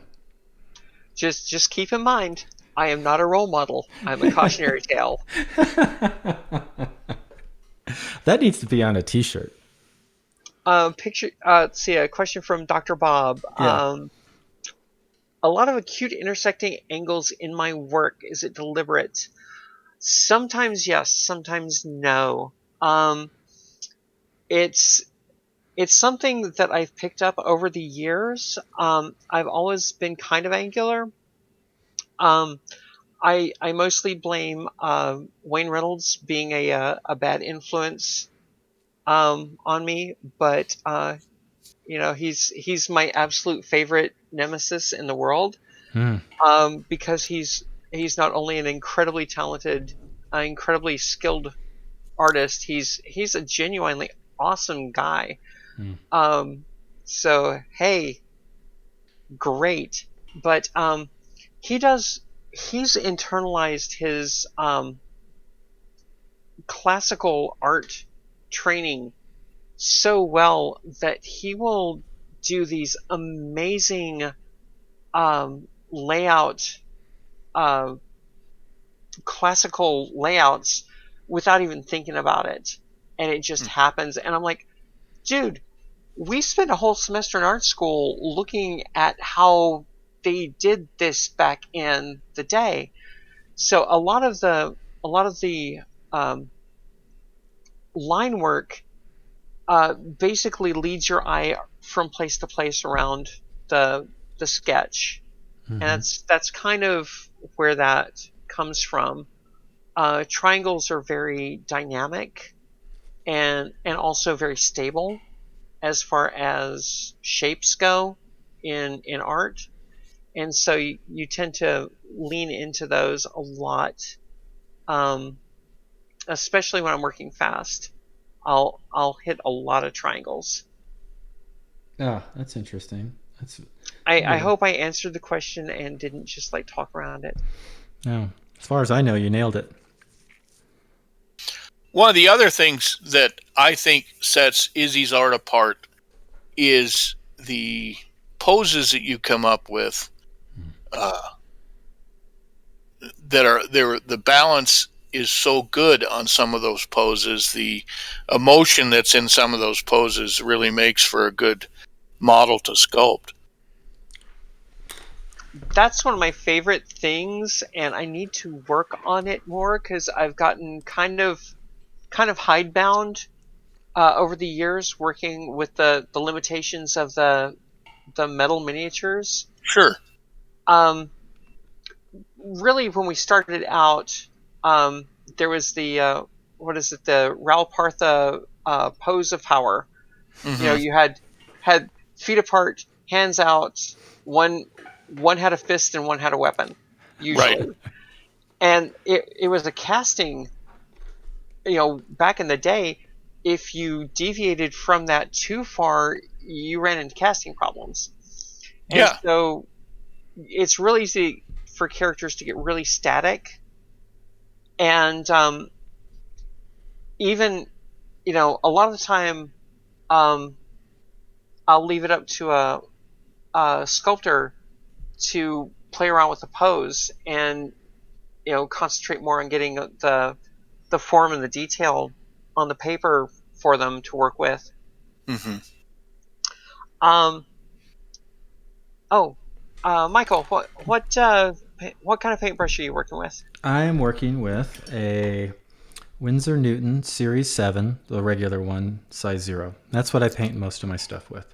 Just keep in mind, I am not a role model. I'm a cautionary tale. That needs to be on a T-shirt. Picture. Let's see. A question from Dr. Bob. Yeah. A lot of acute intersecting angles in my work. Is it deliberate? Sometimes yes, sometimes no. It's it's something that I've picked up over the years. I've always been kind of angular. Um, I mostly blame Wayne Reynolds being a bad influence on me, but he's my absolute favorite nemesis in the world, Hmm. because he's not only an incredibly talented, incredibly skilled artist. He's a genuinely awesome guy. Hmm. Um, so hey, great, but he's internalized his classical art training so well that he will do these amazing layout uh, classical layouts without even thinking about it, and it just happens. And I'm like, dude, we spent a whole semester in art school looking at how they did this back in the day. So a lot of the um, line work basically leads your eye from place to place around the sketch, and Mm-hmm. that's kind of where that comes from. Triangles are very dynamic and also very stable as far as shapes go in art, and so you tend to lean into those a lot, um, especially when I'm working fast. I'll hit a lot of triangles. Ah, that's interesting. That's I yeah. hope I answered the question and didn't just like talk around it. No, as far as I know, you nailed it. One of the other things that I think sets Izzy's art apart is the poses that you come up with, uh, that are there. The balance is so good on some of those poses. The emotion that's in some of those poses really makes for a good model to sculpt. That's one of my favorite things, and I need to work on it more because I've gotten kind of hidebound over the years working with the limitations of the metal miniatures. Sure. Um, Really, when we started out, there was the what is it, the Ralpartha pose of power. Mm-hmm. You had feet apart, hands out. One had a fist and one had a weapon, Right. usually, and it was a casting. Back in the day, if you deviated from that too far, you ran into casting problems, and Yeah. so it's really easy for characters to get really static, and even a lot of the time, um, I'll leave it up to a sculptor to play around with the pose and concentrate more on getting the form and the detail on the paper for them to work with. Mm-hmm. Um, oh, Michael, what kind of paintbrush are you working with? I am working with a Winsor Newton Series 7, the regular one, size 0. That's what I paint most of my stuff with.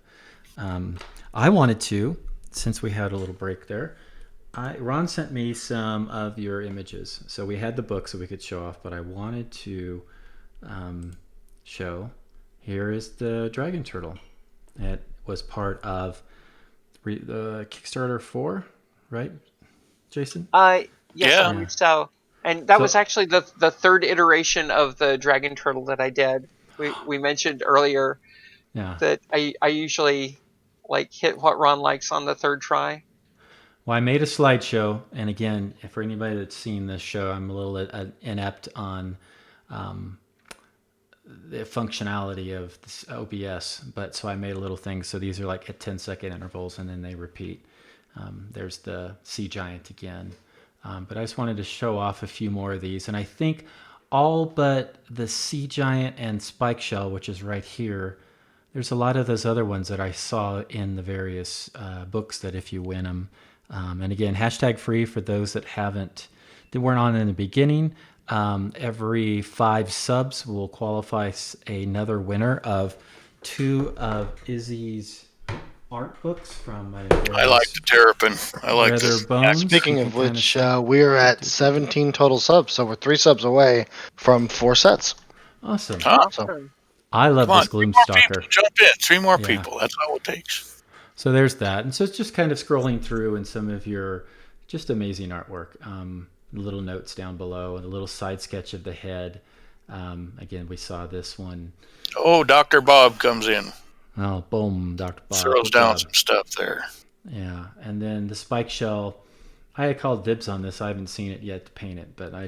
Um, I wanted to, since we had a little break there, Ron sent me some of your images. So we had the book so we could show off, but I wanted to um, show here is the dragon turtle. It was part of the Kickstarter 4, right, Jason? Yes, I Yeah. Yeah. believe so. And that was So, actually the third iteration of the dragon turtle that I did. We mentioned earlier yeah. that I usually like hit what Ron likes on the third try. Well, I made a slideshow, and again, for anybody that's seen this show, I'm a little inept on um, the functionality of this OBS, but so I made a little thing. So these are like at 10-second intervals, and then they repeat. There's the sea giant again, but I just wanted to show off a few more of these, and I think all but the sea giant and spike shell, which is right here. There's a lot of those other ones that I saw in the various books that if you win them, and again, hashtag free for those that weren't on in the beginning. Every 5 subs will qualify another winner of two of Izzy's art books from my I like various the Terrapin. I like Weather the. Bones. Speaking You of can kinda which, see- we are at 17 total subs, so we're 3 subs away from 4 sets. Awesome. Huh? So Awesome. I love Come on, this 3 more people. Gloomstalker. Jump in. 3 more Yeah. people. That's all it takes. So there's that. And so it's just kind of scrolling through and some of your just amazing artwork. Little notes down below and a little side sketch of the head. Again, we saw this one. Oh, Dr. Bob comes in. Oh, boom, Dr. Bob. Throws Good down job. some stuff there. Yeah. And then the spike shell. I had called dibs on this. I haven't seen it yet to paint it, but I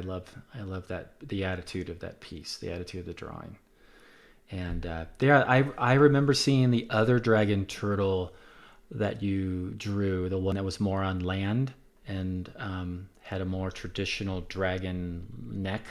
love that, the attitude of that piece, the attitude of the drawing. And I remember seeing the other dragon turtle that you drew, the one that was more on land and had a more traditional dragon neck.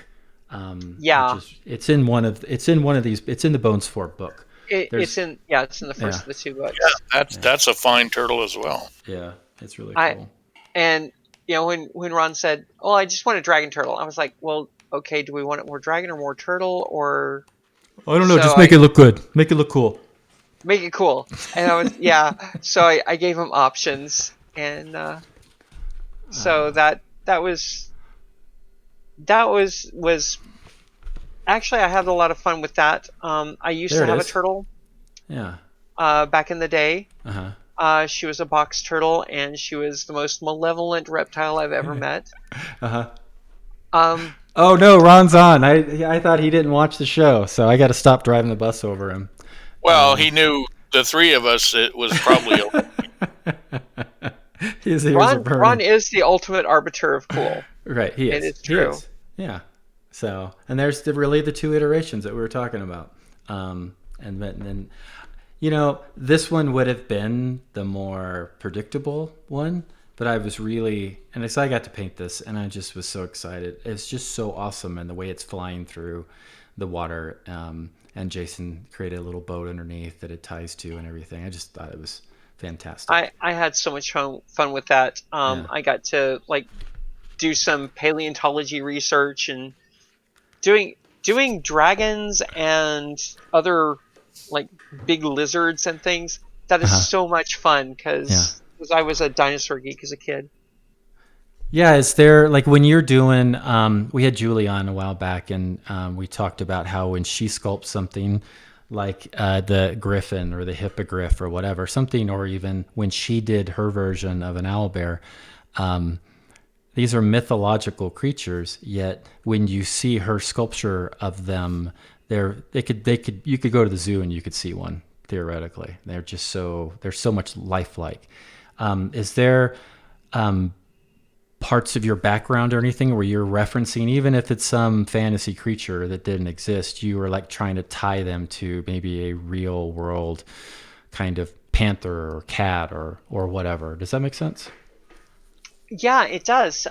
Yeah. Which is it's in one of these. It's in the Bones 4 book. It's in the first of the 2 books. Yeah, that's a fine turtle as well. Yeah, it's really I- cool. And when Ron said, "Oh, I just want a dragon turtle," I was like, "Well, okay, do we want it more dragon or more turtle or?" I don't know. So Just make it look good. Make it look cool. Make it cool. And I was So I gave him options, and so that was actually, I had a lot of fun with that. I used There to it have a is. turtle Yeah. back in the day. Uh-huh. She was a box turtle, and she was the most malevolent reptile I've ever met. Uh-huh. Um, Oh no, Ron's on. I thought he didn't watch the show, so I got to stop driving the bus over him. Well, he knew the 3 of us. It was probably His ears are burning. Ron is the ultimate arbiter of cool. Right, he is. It is He true. is. Yeah. So, and there's really the 2 iterations that we were talking about. And then, this one would have been the more predictable one, but I was really, and so I got to paint this, and I just was so excited. It's just so awesome, and the way it's flying through the water, and Jason created a little boat underneath that it ties to and everything. I just thought it was fantastic. I had so much fun with that. Yeah. I got to do some paleontology research and doing dragons and other big lizards and things. That is so much fun because I was a dinosaur geek as a kid. Yeah, is there when you're doing? We had Julie on a while back, and we talked about how when she sculpts something like the griffin or the hippogriff or whatever, something, or even when she did her version of an owlbear, these are mythological creatures. Yet when you see her sculpture of them, you could go to the zoo and you could see one theoretically. They're just they're so much lifelike. Is there parts of your background or anything where you're referencing, even if it's some fantasy creature that didn't exist, you were trying to tie them to maybe a real world kind of panther or cat or whatever? Does that make sense? Yeah, it does.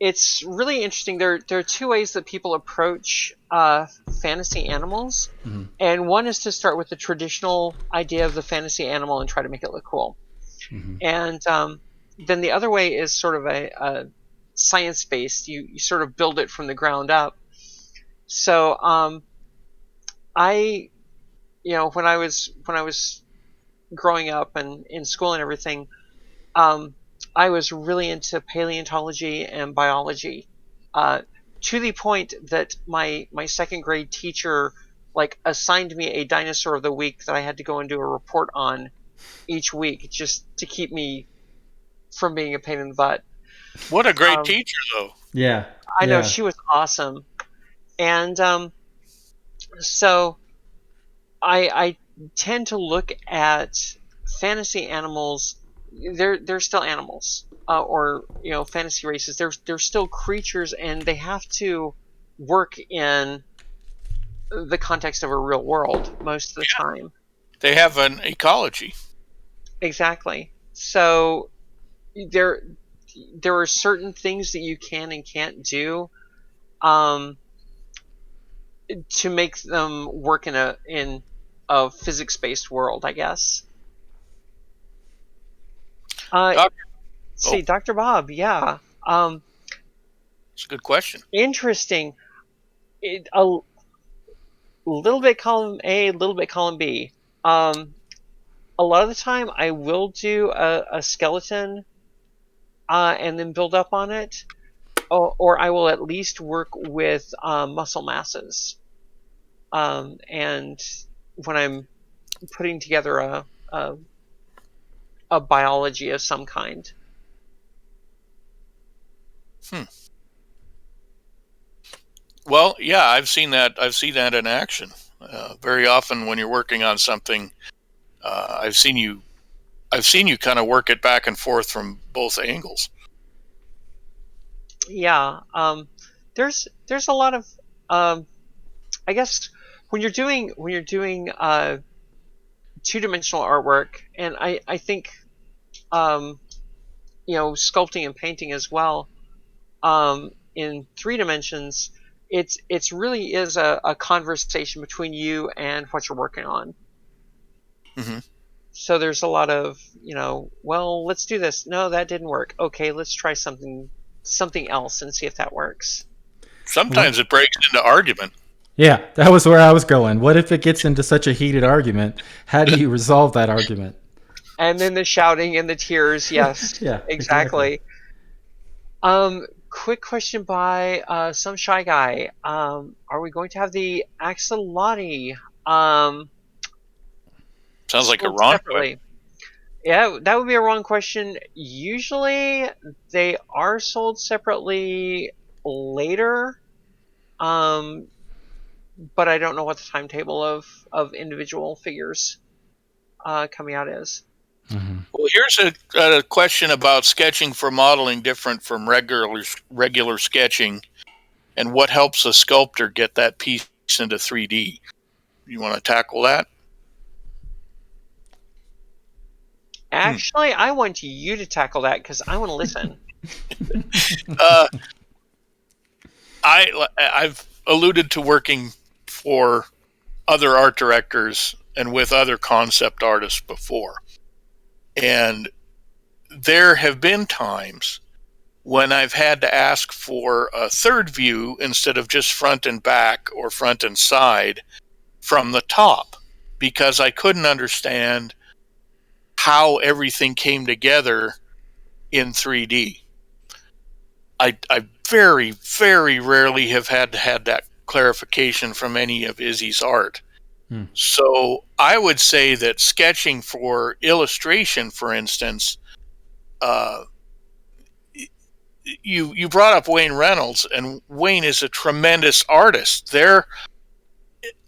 It's really interesting. There are 2 ways that people approach fantasy animals, and one is to start with the traditional idea of the fantasy animal and try to make it look cool, and then the other way is sort of a science-based. You sort of build it from the ground up. So I when I was growing up and in school and everything, I was really into paleontology and biology, to the point that my 2nd grade teacher assigned me a dinosaur of the week that I had to go and do a report on each week, just to keep me from being a pain in the butt. What a great teacher, though. Yeah, I know, she was awesome, and so I tend to look at fantasy animals. They're still animals, or fantasy races. They're still creatures, and they have to work in the context of a real world most of the time. They have an ecology. Exactly. So there are certain things that you can and can't do to make them work in a physics-based world, I guess. Dr. Bob, yeah. It's a good question. Interesting. little bit column A, a little bit column B. A lot of the time, I will do a skeleton and then build up on it, or I will at least work with muscle masses. And when I'm putting together a biology of some kind. Well, yeah, I've seen that. I've seen that in action. Very often when you're working on something, I've seen you. I've seen you kind of work it back and forth from both angles. Yeah, there's a lot of I guess when you're doing two-dimensional artwork, and I think sculpting and painting as well, in 3 dimensions, it's really is a conversation between you and what you're working on. Mm-hmm. So there's a lot of, well, let's do this. No, that didn't work. Okay, let's try something else and see if that works. Sometimes it breaks into argument. Yeah, that was where I was going. What if it gets into such a heated argument? How do you resolve that argument? And then the shouting and the tears, yes, Yeah, exactly. Quick question by some shy guy. Are we going to have the axolotl Sounds like a sold Ron question. separately? Yeah, that would be a wrong question. Usually they are sold separately later, um, but I don't know what the timetable of individual figures coming out is. Mm-hmm. Well, here's a question about sketching for modeling different from regular sketching, and what helps a sculptor get that piece into 3D. You want to tackle that? Actually, I want you to tackle that because I want to listen. Uh, I've alluded to working for other art directors and with other concept artists before, and there have been times when I've had to ask for a third view instead of just front and back or front and side from the top, because I couldn't understand how everything came together in 3D. I very, very rarely have had that clarification from any of Izzy's art. So I would say that sketching for illustration, for instance, you brought up Wayne Reynolds, and Wayne is a tremendous artist. There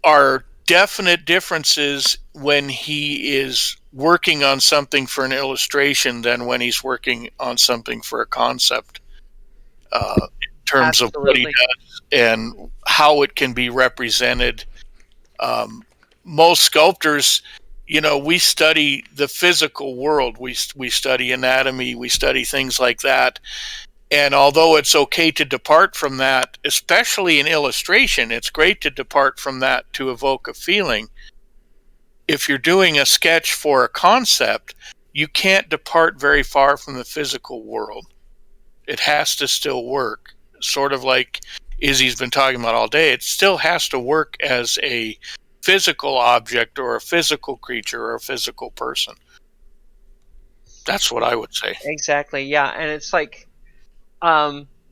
are definite differences when he is working on something for an illustration than when he's working on something for a concept, in terms of what he Absolutely. does and how it can be represented. Most sculptors, we study the physical world. We study anatomy. We study things like that. And although it's okay to depart from that, especially in illustration, it's great to depart from that to evoke a feeling. If you're doing a sketch for a concept, you can't depart very far from the physical world. It has to still work. Sort of like Izzy's been talking about all day, it still has to work as a physical object or a physical creature or a physical person. That's what I would say. Exactly. Yeah, and it's like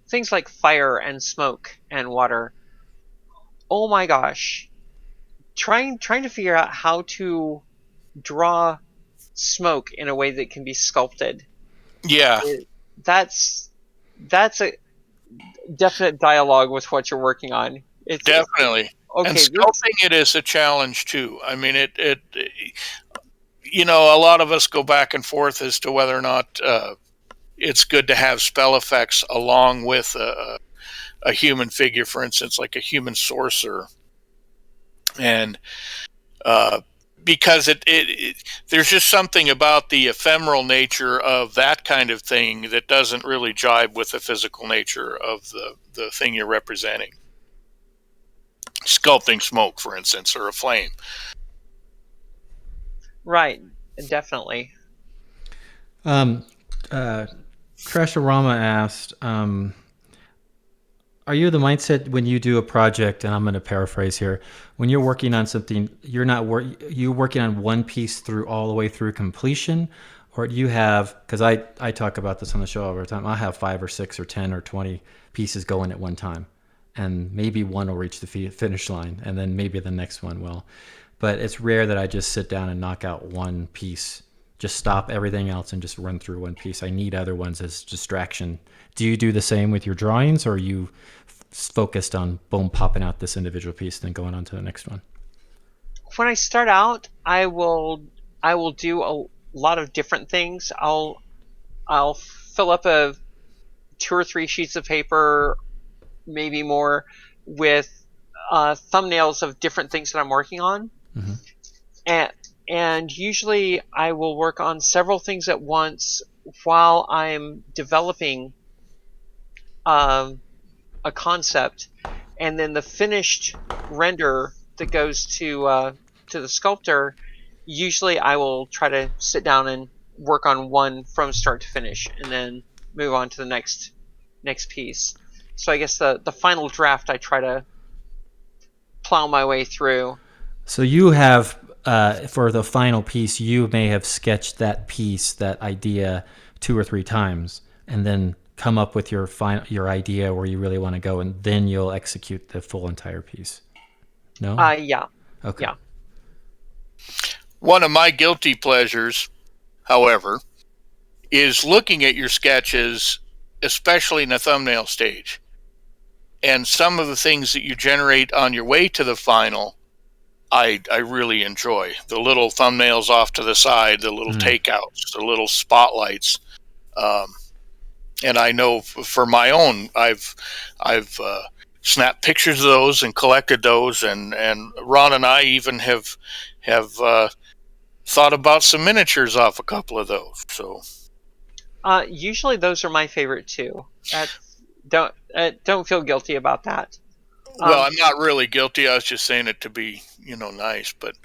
things like fire and smoke and water. Oh my gosh. Trying to figure out how to draw smoke in a way that can be sculpted. Yeah, That's that's a definite dialogue with what you're working on. It's definitely. And okay. sculpting it is a challenge too. I mean, a lot of us go back and forth as to whether or not it's good to have spell effects along with a human figure, for instance, like a human sorcerer. And because there's just something about the ephemeral nature of that kind of thing that doesn't really jibe with the physical nature of the thing you're representing. Sculpting smoke, for instance, or a flame. Right, definitely. Trashorama asked, Are you the mindset when you do a project, and I'm going to paraphrase here, when you're working on something, you're working on one piece through all the way through completion, or do you have? Because I talk about this on the show all the time. I have 5 or 6 or 10 or 20 pieces going at one time, and maybe one will reach the finish line, and then maybe the next one will. But it's rare that I just sit down and knock out one piece, just stop everything else and just run through one piece. I need other ones as distraction. Do you do the same with your drawings, or are you focused on boom popping out this individual piece, then going on to the next one? When I start out, I will do a lot of different things. I'll fill up 2 or 3 sheets of paper, maybe more, with thumbnails of different things that I'm working on. Mm-hmm. And usually I will work on several things at once while I'm developing a concept, and then the finished render that goes to the sculptor. Usually I will try to sit down and work on one from start to finish, and then move on to the next piece. So I guess the final draft I try to plow my way through. So you have, for the final piece, you may have sketched that piece, that idea, 2 or 3 times, and then come up with your idea where you really want to go, and then you'll execute the full entire piece. No? Yeah. Okay. Yeah. One of my guilty pleasures, however, is looking at your sketches, especially in the thumbnail stage, and some of the things that you generate on your way to the final. I really enjoy the little thumbnails off to the side, the little takeouts, the little spotlights. And I know for my own, I've snapped pictures of those and collected those, and Ron and I even have thought about some miniatures off a couple of those. So Usually those are my favorite too. Don't feel guilty about that. Well, I'm not really guilty. I was just saying it to be, nice, but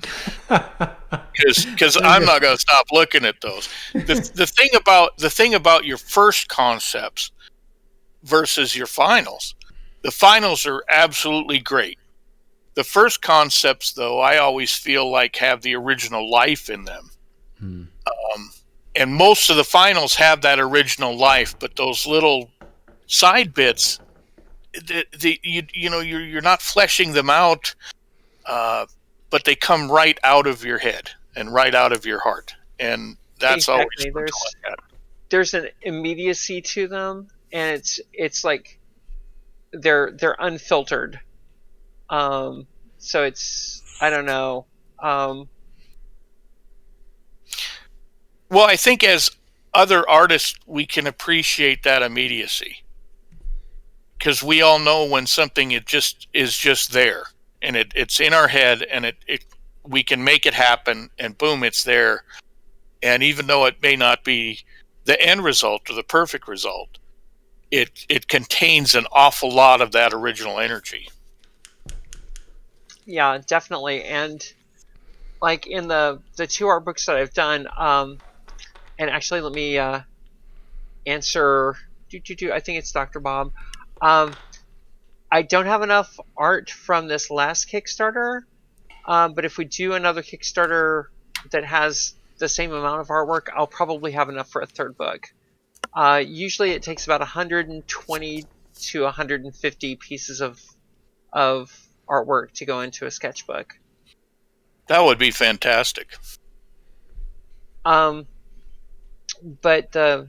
because I'm not going to stop looking at those. The thing about your first concepts versus your finals, the finals are absolutely great. The first concepts, though, I always feel like have the original life in them. And most of the finals have that original life, but those little side bits, you're not fleshing them out, but they come right out of your head and right out of your heart, and that's exactly. Always fun to look at. There's an immediacy to them, and it's like they're unfiltered. So it's, I don't know. Well, I think as other artists, we can appreciate that immediacy, because we all know when something is just there, and it's in our head, and we can make it happen, and boom, it's there. And even though it may not be the end result or the perfect result, it contains an awful lot of that original energy. Yeah, definitely. And like in the 2 art books that I've done, and actually let me answer. I think it's Dr. Bob. I don't have enough art from this last Kickstarter, but if we do another Kickstarter that has the same amount of artwork, I'll probably have enough for a 3rd book. Usually it takes about 120 to 150 pieces of artwork to go into a sketchbook. That would be fantastic. But the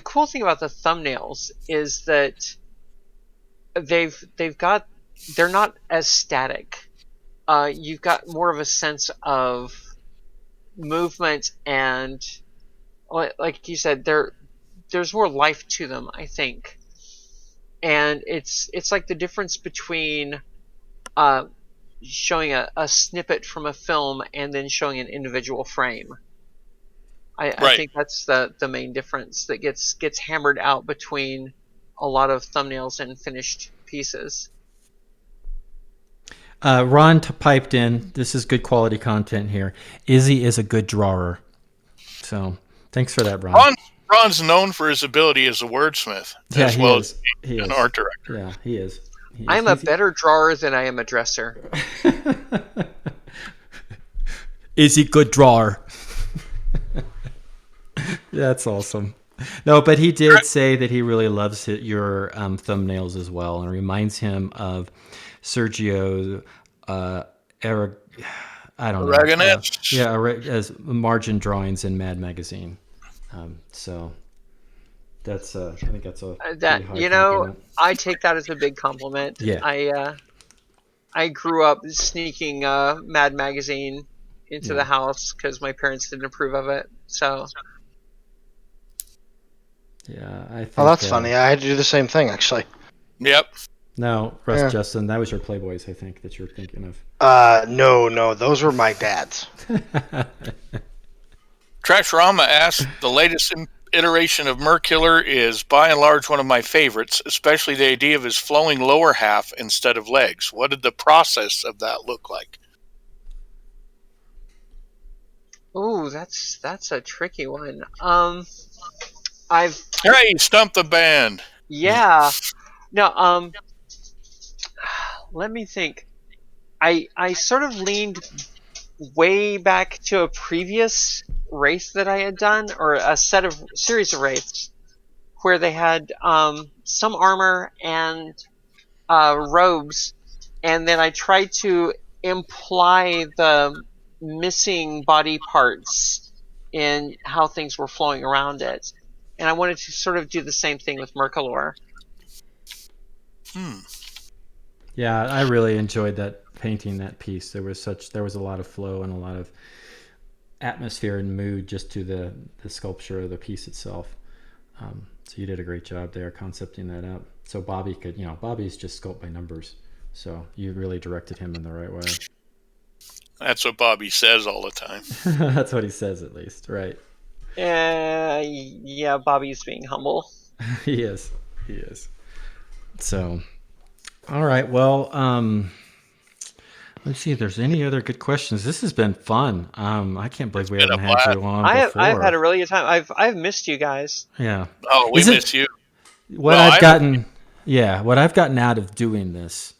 cool thing about the thumbnails is that they're not as static. You've got more of a sense of movement, and like you said, there's more life to them, I think. And it's like the difference between showing a snippet from a film and then showing an individual frame. I think that's the main difference that gets hammered out between a lot of thumbnails and finished pieces. Ron piped in. This is good quality content here. Izzy is a good drawer. So thanks for that, Ron. Ron's known for his ability as a wordsmith, Yeah, as he well is. as He an is. art director. Yeah, he is. I'm a better drawer than I am a dresser. Is he good drawer? That's awesome. No, but he did say that he really loves your thumbnails as well, and reminds him of Sergio Eric. I don't know. Aragonets. As margin drawings in Mad Magazine. So that's I think that's a pretty high compliment. I take that as a big compliment. Yeah. I grew up sneaking Mad Magazine into the house because my parents didn't approve of it. So yeah, I think. Oh, that's funny. I had to do the same thing, actually. Yep. No, Russ Justin, that was your Playboys, I think, that you're thinking of. No, those were my dad's. Trashrama asked, the latest iteration of Merkiller is by and large one of my favorites, especially the idea of his flowing lower half instead of legs. What did the process of that look like? ooh, that's a tricky one. Hey, stump the band. Yeah. No, let me think. I sort of leaned way back to a previous race that I had done, or a series of races where they had some armor and robes, and then I tried to imply the missing body parts in how things were flowing around it. And I wanted to sort of do the same thing with Merkilor. Yeah, I really enjoyed that painting that piece. There was a lot of flow and a lot of atmosphere and mood just to the sculpture of the piece itself. So you did a great job there concepting that up. So Bobby could, Bobby's just sculpt by numbers. So you really directed him in the right way. That's what Bobby says all the time. That's what he says, at least, right? Yeah, Bobby's being humble. He is. So, all right. Well, let's see if there's any other good questions. This has been fun. I can't believe we haven't had you on before. I've had a really good time. I've missed you guys. Yeah. Oh, we miss you. What I've gotten out of doing this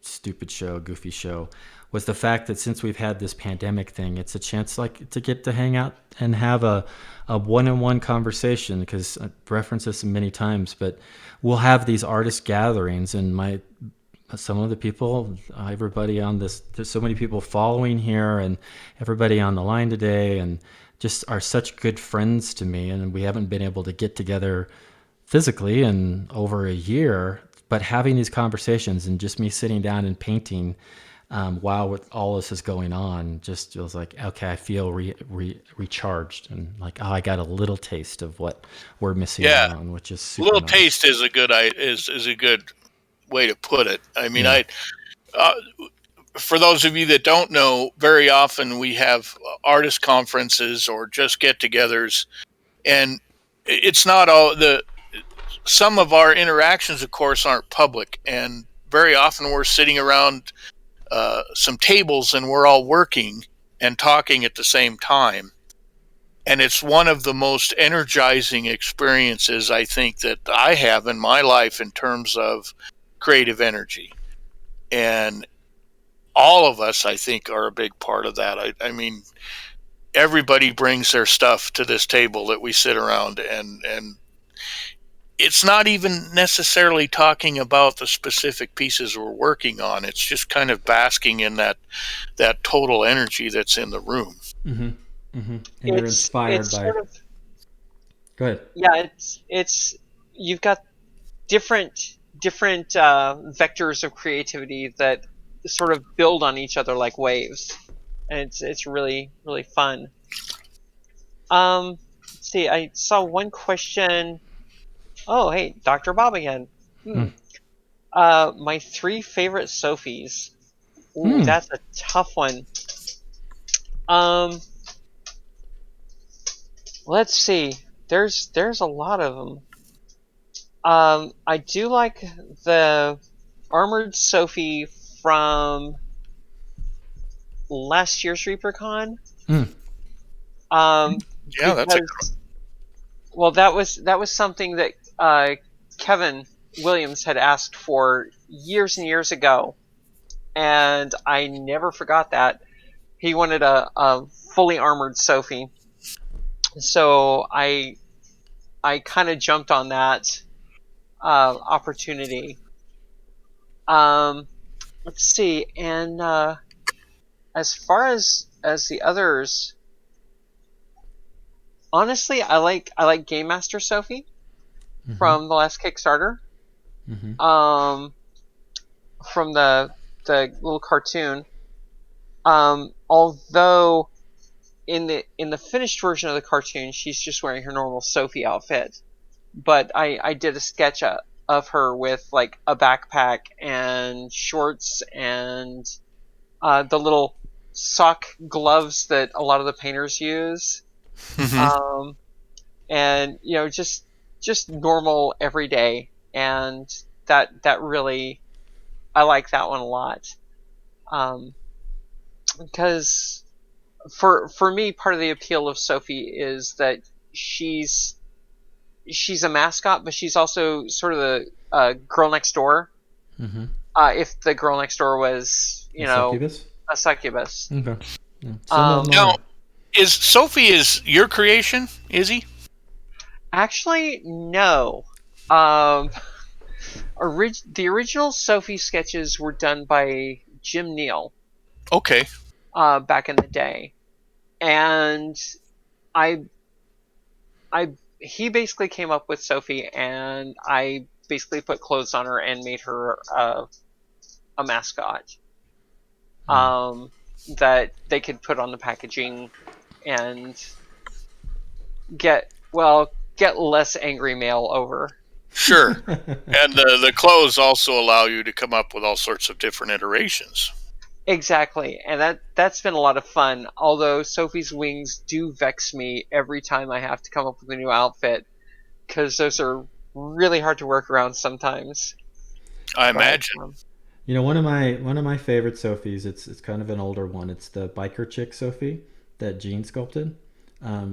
stupid show, goofy show, was the fact that since we've had this pandemic thing, it's a chance to get to hang out and have a one-on-one conversation, because I've referenced this many times, but we'll have these artist gatherings, and some of the people, everybody on this, there's so many people following here, and everybody on the line today, and just are such good friends to me, and we haven't been able to get together physically in over a year, but having these conversations and just me sitting down and painting while with all this is going on, just feels like, okay, I feel recharged, and like, I got a little taste of what we're missing out on, which is super little nice. taste is a good way to put it. I mean, for those of you that don't know, very often we have artist conferences or just get-togethers, and it's not all some of our interactions, of course, aren't public, and very often we're sitting around some tables and we're all working and talking at the same time. And it's one of the most energizing experiences I think that I have in my life in terms of creative energy. And all of us, I think, are a big part of that. I mean, everybody brings their stuff to this table that we sit around, and it's not even necessarily talking about the specific pieces we're working on. It's just kind of basking in that total energy that's in the room. Mm-hmm. Mm-hmm. And you're inspired by. Go ahead. Yeah, it's you've got different vectors of creativity that sort of build on each other like waves, and it's really fun. Let's see, I saw one question. Oh, hey, Dr. Bob again. My 3 favorite Sophies. Ooh, that's a tough one. Let's see. There's a lot of them. I do like the Armored Sophie from last year's ReaperCon. Yeah, that's a well, that was something that Kevin Williams had asked for years and years ago, and I never forgot that. He wanted a fully armored Sophie, so I kind of jumped on that opportunity. Let's see, and as far as the others, honestly, I like Game Master Sophie Mm-hmm. from the last Kickstarter. Mm-hmm. Um, from the little cartoon. Although in the finished version of the cartoon, she's just wearing her normal Sophie outfit. But I did a sketch of her with like a backpack and shorts and the little sock gloves that a lot of the painters use. Hmm. Um, and just normal everyday, and that really I like that one a lot. Um, because for me, part of the appeal of Sophie is that she's she's a mascot, but she's also sort of the girl next door. Mm-hmm. If the girl next door was, A succubus. a succubus. Okay. Yeah. Some of them Um, Now, are. is Sophie is your creation, Izzy? actually, no. Um, the original Sophie sketches were done by Jim Neal Okay. back in the day, and I I he basically came up with Sophie, and I basically put clothes on her and made her a mascot. Mm. Um, that they could put on the packaging and get less angry mail over. Sure. And the clothes also allow you to come up with all sorts of different iterations. Exactly, and that's been a lot of fun. Although Sophie's wings do vex me every time I have to come up with a new outfit, because those are really hard to work around sometimes. I But imagine. One of my favorite Sophies. It's kind of an older one. It's the biker chick Sophie that Jean sculpted,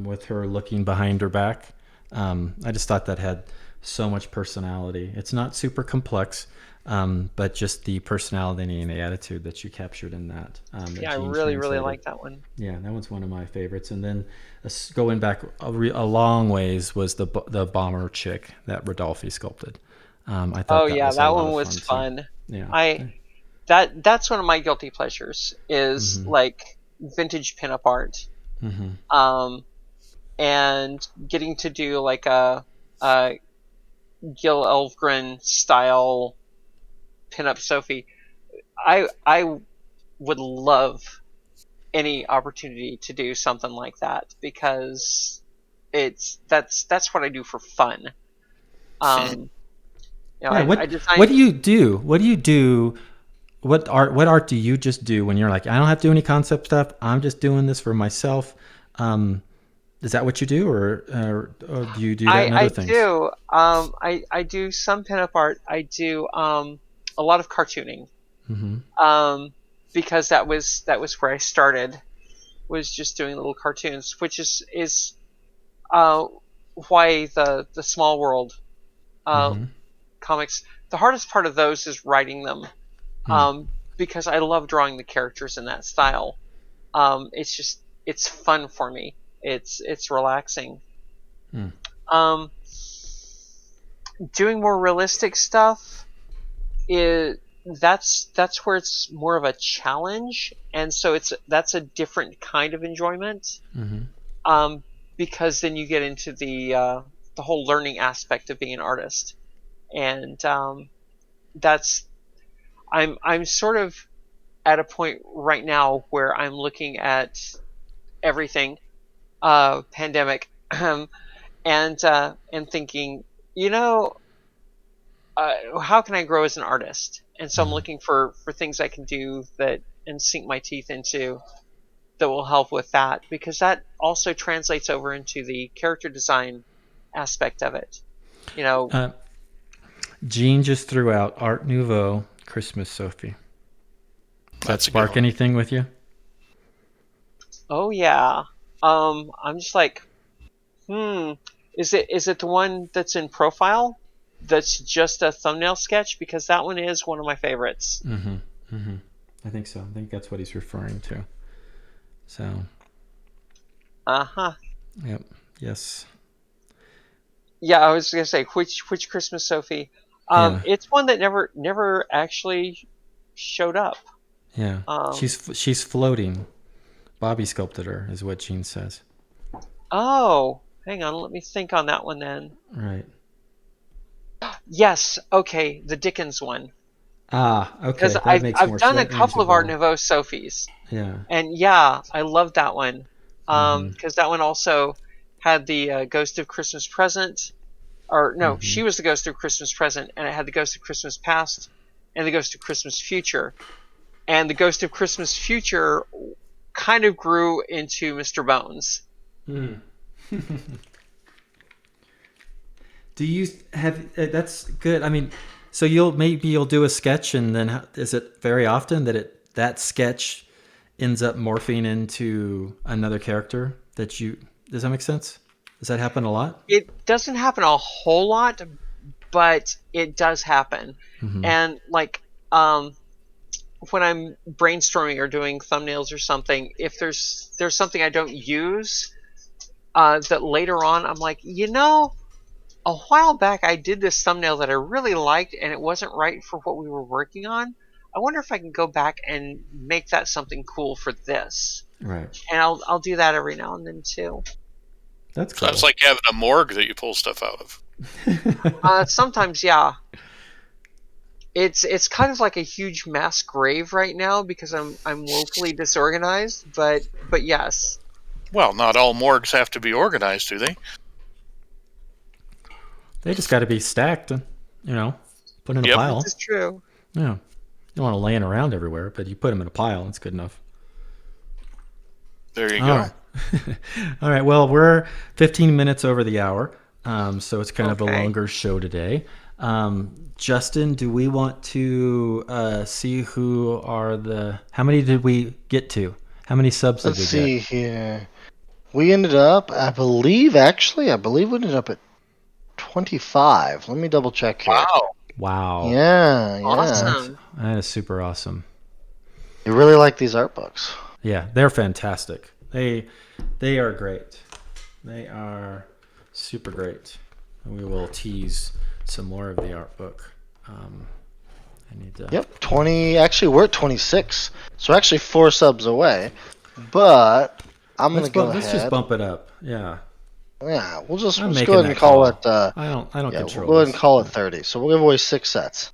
with her looking behind her back. I just thought that had so much personality. It's not super complex, but just the personality and the attitude that you captured in that yeah, I Jean really translated. like that one. Yeah, that one's one of my favorites. And then going back a long ways was the bomber chick that Rodolphe sculpted. I Oh thought that yeah, was a that lot one of was fun too. fun. Yeah. I that's one of my guilty pleasures is Mm-hmm. like vintage pinup art. Mm-hmm. Um, and getting to do like a Gil Elfgren style pinup Sophie. I would love any opportunity to do something like that because that's what I do for fun. Um, Yeah. I What design. do you do? What do you do? What art do you just do when you're like, I don't have to do any concept stuff. I'm just doing this for myself. Um, is that what you do, or do you do that in other I things? do. I do some pinup art. I do a lot of cartooning. Mm-hmm. Um, because that was where I started, was just doing little cartoons, which is uh why the small world uh Mm-hmm. comics. The hardest part of those is writing them. Mm. Because I love drawing the characters in that style. It's just it's fun for me. It's relaxing. Mm. Um, doing more realistic stuff is that's where it's more of a challenge, and so that's a different kind of enjoyment. Mm-hmm. Um, because then you get into the whole learning aspect of being an artist, and that's I'm sort of at a point right now where I'm looking at everything pandemic and thinking, you know, how can I grow as an artist? And so I'm Mm-hmm. looking for things I can do that and sink my teeth into that will help with that, because that also translates over into the character design aspect of it. You know, Uh, Jean just threw out Art Nouveau Christmas Sophie. Does that That's a good spark one. anything with you? oh yeah, I'm just like, hmm. Is it the one that's in profile? That's just a thumbnail sketch, because that one is one of my favorites. Mm-hmm. Mm-hmm. I think so. I think that's what he's referring to. So. Uh-huh. Yep. Yes. Yeah, I was gonna say which Christmas Sophie. Yeah. It's one that never actually showed up. Yeah. Um, She's floating. Bobby sculpted her, is what Gene says. oh, hang on, let me think on that one then. Right. Yes, okay, the Dickens one. Ah, Because okay. That makes I've more sense. done a That rings couple a of Art bell. Nouveau Sophies, Yeah. and yeah, I love that one. Mm-hmm. Because that one also had the Ghost of Christmas Present, or no, Mm-hmm. she was the Ghost of Christmas Present, and it had the Ghost of Christmas Past and the Ghost of Christmas Future. And the Ghost of Christmas Future kind of grew into Mr. Bones. Mm. Do you have? That's good. I mean, so you'll do a sketch, and then is it very often that sketch ends up morphing into another character that you? Does that make sense? Does that happen a lot? It doesn't happen a whole lot, but it does happen. Mm-hmm. And like when I'm brainstorming or doing thumbnails or something, if there's something I don't use, that later on I'm like, a while back I did this thumbnail that I really liked, and it wasn't right for what we were working on. I wonder if I can go back and make that something cool for this. Right. And I'll do that every now and then too. That's So it's cool. like having a morgue that you pull stuff out of. Sometimes, yeah. It's kind of like a huge mass grave right now because I'm woefully disorganized, but yes. Well, not all morgues have to be organized, do they? They just got to be stacked and, put in a Yep. pile. This is true. Yeah. You don't want to laying around everywhere, but you put them in a pile. It's good enough. There you All go. right. All right. Well, we're 15 minutes over the hour, so it's kind of a Okay. longer show today. Justin, do we want to see how many did we get to? How many subs did Let's we see get? here. We ended up, I believe we ended up at 25. Let me double check here. Wow. Wow. Yeah. Awesome. That is super awesome. You really like these art books. Yeah, they're fantastic. They are great. They are super great. We will tease some more of the art book. I need to. Yep, 20. Actually, we're at 26. So actually 4 subs away. But I'm going to go Let's just ahead. bump it up. Yeah. Yeah, we'll just I'm go making ahead and that call call. it. I don't Yeah, control we'll go ahead and this. call it 30. So we'll give away 6 sets.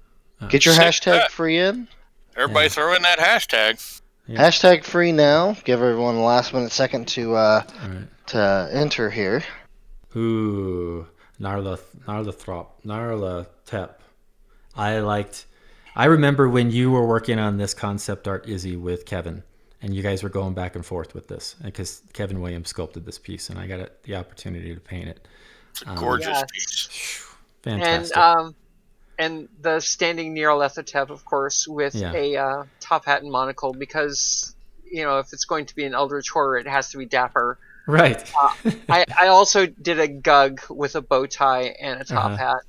Get your Six hashtag sets. free in. Everybody throw in that hashtag. Yeah. Hashtag free now. Give everyone a last minute second to All right. enter here. Ooh, Narla Tep. I remember when you were working on this concept art, Izzy, with Kevin, and you guys were going back and forth with this because Kevin Williams sculpted this piece, and I got the opportunity to paint it. It's a gorgeous Yes. piece. Fantastic. And the standing Nyarlathotep, of course, with Yeah. a top hat and monocle, because if it's going to be an eldritch horror, it has to be dapper. Right. I also did a Gug with a bow tie and a top hat.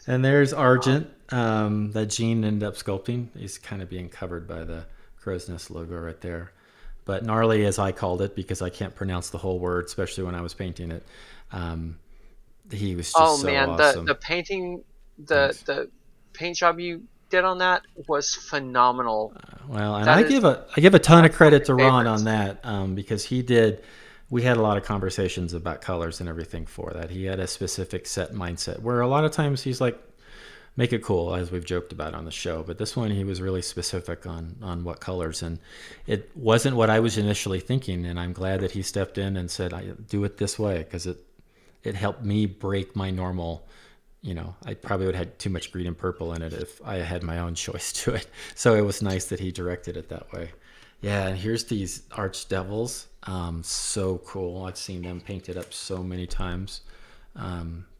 And there's Argent that Gene ended up sculpting. He's kind of being covered by the Crow's Nest logo right there. But gnarly, as I called it, because I can't pronounce the whole word, especially when I was painting it. He was just awesome. The painting, Thanks. the paint job you did on that was phenomenal. Well, and I give a ton of credit to Ron on that because we had a lot of conversations about colors and everything for that. He had a specific set mindset where a lot of times he's like, make it cool, as we've joked about on the show. But this one, he was really specific on what colors. And it wasn't what I was initially thinking. And I'm glad that he stepped in and said, I do it this way because it helped me break my normal. I probably would have had too much green and purple in it if I had my own choice to it. So it was nice that he directed it that way. Yeah, and here's these archdevils. So cool. I've seen them painted up so many times.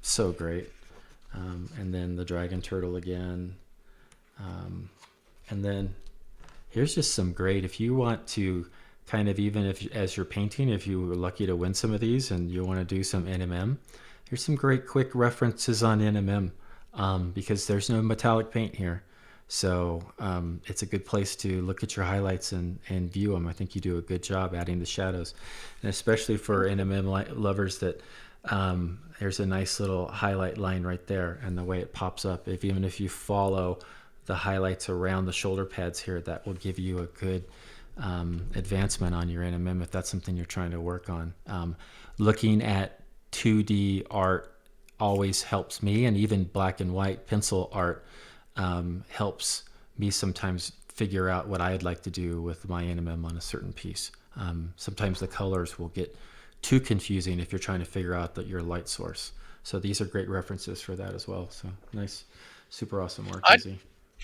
So great. And then the dragon turtle again. And then here's just some great, if you want to kind of, even if as you're painting, if you were lucky to win some of these and you want to do some NMM, Here's some great quick references on NMM, because there's no metallic paint here. So it's a good place to look at your highlights and view them. I think you do a good job adding the shadows. And especially for NMM lovers, that there's a nice little highlight line right there, and the way it pops up. Even if you follow the highlights around the shoulder pads here, that will give you a good advancement on your NMM if that's something you're trying to work on. Looking at 2D art always helps me, and even black and white pencil art helps me sometimes figure out what I'd like to do with my NMM on a certain piece. Sometimes the colors will get too confusing if you're trying to figure out your light source. So these are great references for that as well. So nice, super awesome work, Izzy.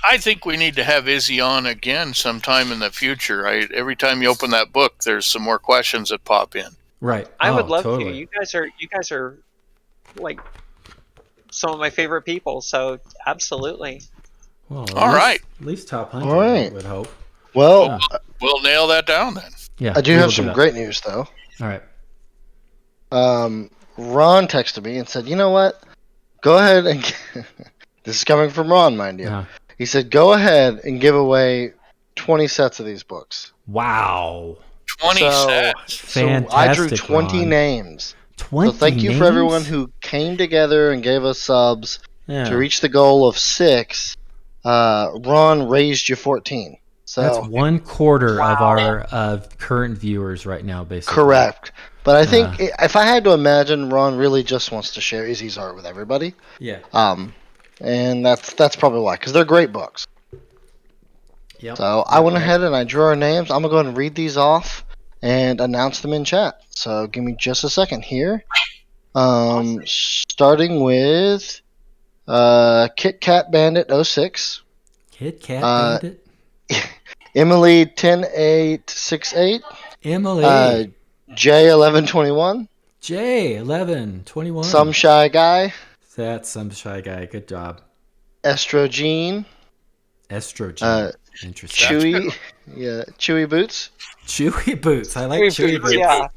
I think we need to have Izzy on again sometime in the future. Every time you open that book, there's some more questions that pop in. Right. I would love totally. to. You guys are like some of my favorite people. So absolutely. Well, all right. At least top 100, All right. I would hope. Well, we'll nail that down then. Yeah, I do have some great news, though. All right. Ron texted me and said, you know what? Go ahead and... This is coming from Ron, mind you. Yeah. He said, go ahead and give away 20 sets of these books. Wow. 20 sets. Fantastic, so I drew 20 Ron. names. 20 So thank you names? for everyone who came together and gave us subs to Yeah. reach the goal of 6. Ron raised you 14. So That's 1/4 of our current viewers right now, basically. correct. But I think if I had to imagine, Ron really just wants to share Izzy's art with everybody. Yeah. And that's probably why, because they're great books. Yep. So I went ahead and I drew our names. I'm going to go ahead and read these off and announce them in chat. So give me just a second here. Starting with Kit Kat Bandit 06. Kit Kat Bandit. Emily 10868. Emily. J1121. J1121. Some Shy Guy. That's some shy guy. Good job. Estrogen. Interesting. Chewy. Yeah, Chewy Boots. Chewy Boots. I like Chewy Boots. Yeah.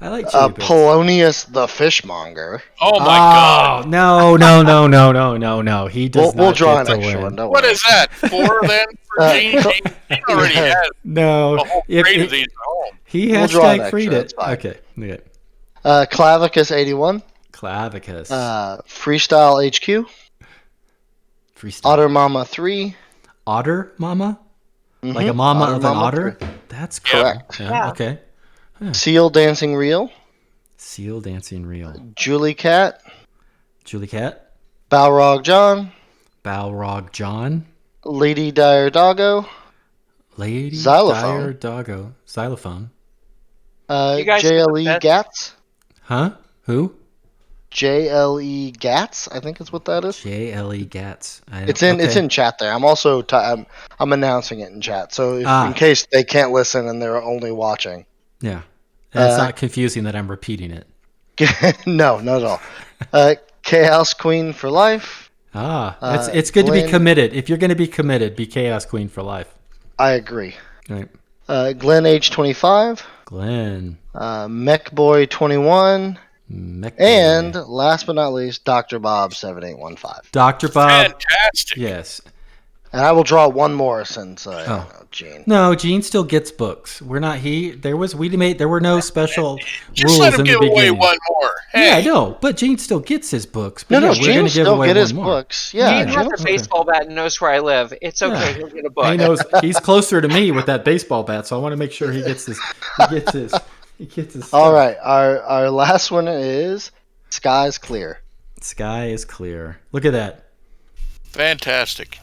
I like Chewy Boots. Polonius the Fishmonger. Oh my God. No. He does We'll not draw get an to extra win. one. Don't What worry. is that? 4 then for Gene? Gene already has No. a whole grade of these at home. He We'll draw an hashtag freed extra, it. it's fine. Okay. Clavicus 81. Clavicus. Freestyle HQ. Freestyle. Otter Mama 3. Otter Mama? Mhm. Like a mama Otter of an Mama otter? 3. That's cool. Correct. Yeah. Okay. Seal Dancing Reel. Seal Dancing Reel. Julie Cat. Julie Cat. Balrog John. Balrog John. Lady Dire Doggo. Lady Xylophone. Dire Doggo. Xylophone. You guys JLE got that? Gats. Huh? Who? JLE Gats, I think is what that is. J.L.E. Gats. It's in chat there. I'm also I'm announcing it in chat, so in case they can't listen and they're only watching. Yeah. And it's not confusing that I'm repeating it. No, not at all. Chaos Queen for life. It's good to be committed. If you're going to be committed, be Chaos Queen for life. I agree. Right. Glenn H25. Glenn. Mech Boy 21. Mech And Boy. last but not least, Dr. Bob 7815. Dr. Bob. Fantastic. Yes. And I will draw one more since I don't know, Gene. No, Gene still gets books. We're not there were no special Just rules let him in the give away beginning. one more. Hey. Yeah, I know, but Gene still gets his books. But No, we're Gene gonna will give still away get his one more. books. Yeah, Gene has a Okay. baseball bat and knows where I live. It's okay. Yeah. He'll get a book. He knows he's closer to me with that baseball bat, so I want to make sure he gets his. He gets his. All stuff. right, our last one is Sky's Clear. Sky is clear. Look at that. Fantastic.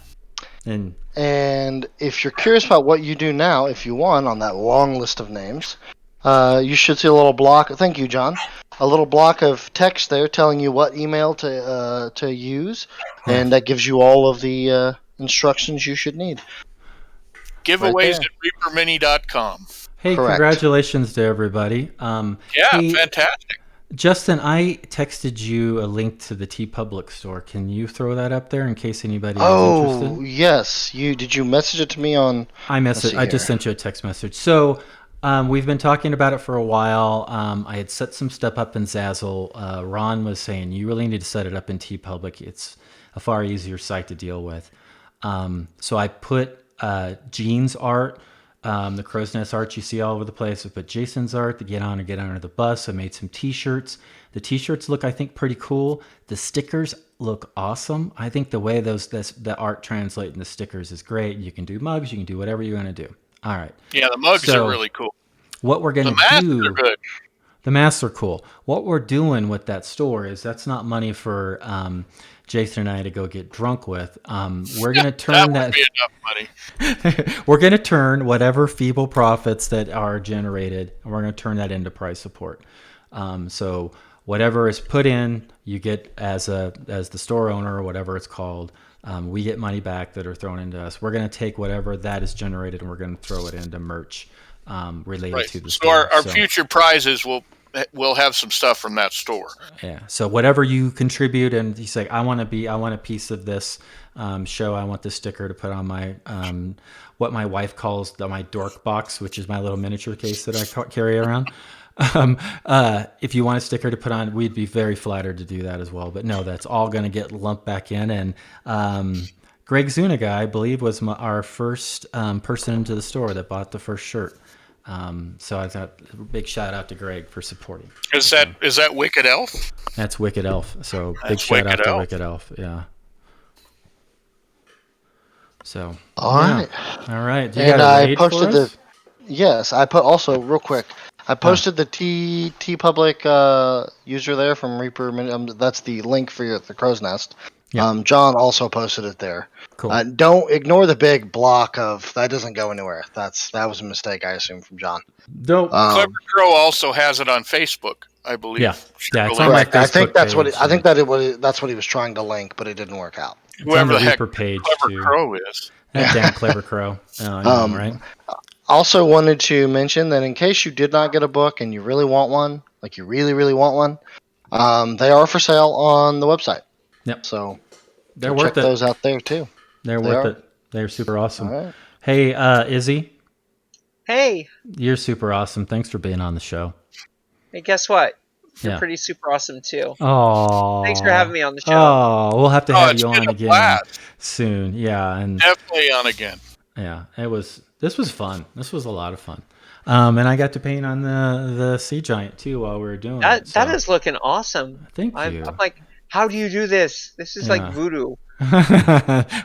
And if you're curious about what you do now, if you won on that long list of names, you should see a little block. Thank you, John. A little block of text there telling you what email to use, and that gives you all of the instructions you should need. Giveaways Right at reapermini.com. Hey, Correct. Congratulations to everybody. Hey, Fantastic. Justin, I texted you a link to the TeePublic store. Can you throw that up there in case anybody is Oh, interested? yes. Did you message it to me on... I see just here. sent you a text message. So We've been talking about it for a while. I had set some stuff up in Zazzle. Ron was saying you really need to set it up in TeePublic. It's a far easier site to deal with. So I put Gene's art, the crow's nest art you see all over the place. I put Jason's art, the get on or get under the bus. I made some T-shirts. The T-shirts look, I think, pretty cool. The stickers look awesome. I think the way the art translate into stickers is great. You can do mugs. You can do whatever you want to do. All right. Yeah, the mugs are So really cool. what we're going The to masks do, are good. the masks are cool. What we're doing with that store is that's not money for Jason and I to go get drunk with. We're going to turn That would that. be enough money. We're going to turn whatever feeble profits that are generated, and we're going to turn that into price support. So whatever is put in, you get as the store owner or whatever it's called. We get money back that are thrown into us. We're going to take whatever that is generated and we're going to throw it into merch related to the So store. our future prizes will have some stuff from that store. Yeah. So whatever you contribute, and you say, I want a piece of this show. I want this sticker to put on my what my wife calls my dork box, which is my little miniature case that I carry around. If you want a sticker to put on, we'd be very flattered to do that as well. But no, that's all going to get lumped back in. And Greg Zuniga, I believe, was our first person into the store that bought the first shirt. So I thought a big shout out to Greg for supporting. Is that Wicked Elf? That's Wicked Elf. So big That's shout out Wicked to Elf. Wicked Elf. Yeah. So All yeah. right. All right. Do you And got a I raid posted for us? Yes, I put also real quick. I posted the T Public user there from Reaper. That's the link for the crow's nest. Yeah. John also posted it there. Cool. Don't ignore the big block of that doesn't go anywhere. That was a mistake, I assume, from John. Dope. Clever Crow also has it on Facebook, I believe. Yeah. Yeah, it's Surely. on my Correct. I think Facebook that's page, I think that's what he was trying to link, but it didn't work out. It's Whoever on the the heck Reaper page Clever too. Crow is. That damn Clever Crow. I know, right? Also wanted to mention that in case you did not get a book and you really want one, like you really, really want one, they are for sale on the website. Yep. So They're check worth it. those out there too. They're They worth are. it. They're super awesome. All right. Hey, Izzy, Hey, you're super awesome. Thanks for being on the show. hey, guess what? You're Yeah. pretty super awesome too. Oh. Thanks for having me on the show. Oh, we'll have to Oh, have it's you been on a again blast. soon. Yeah, and Definitely on again. yeah, this was fun. This was a lot of fun. And I got to paint on the sea giant too while we were doing it. That is looking awesome. Thank you. I'm like, how do you do this? This is Yeah. like voodoo.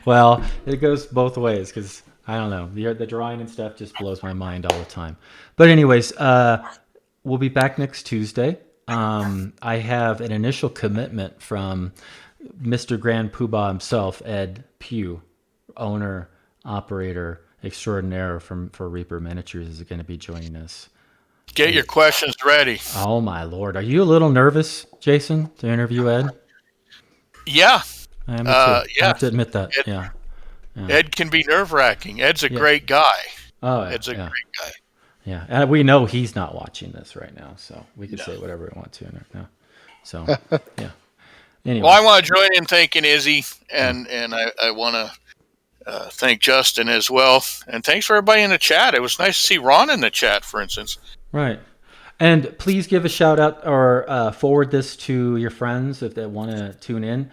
Well, it goes both ways because I don't know. The drawing and stuff just blows my mind all the time. But anyways, we'll be back next Tuesday. I have an initial commitment from Mr. Grand Poobah himself, Ed Pugh, owner, operator extraordinaire for Reaper Miniatures, is going to be joining us. Get your questions ready. Oh my Lord. Are you a little nervous, Jason, to interview Ed? Yeah. I am too. Yeah. I have to admit that. Yeah. Ed can be nerve-wracking. Ed's a great guy. Oh, Ed's a yeah. great guy. Yeah, and we know he's not watching this right now, so we can say whatever we want to right now. So, yeah. Anyway. Well, I want to join in thanking Izzy, and I want to thank Justin as well. And thanks for everybody in the chat. It was nice to see Ron in the chat, for instance. Right. And please give a shout out or forward this to your friends if they want to tune in.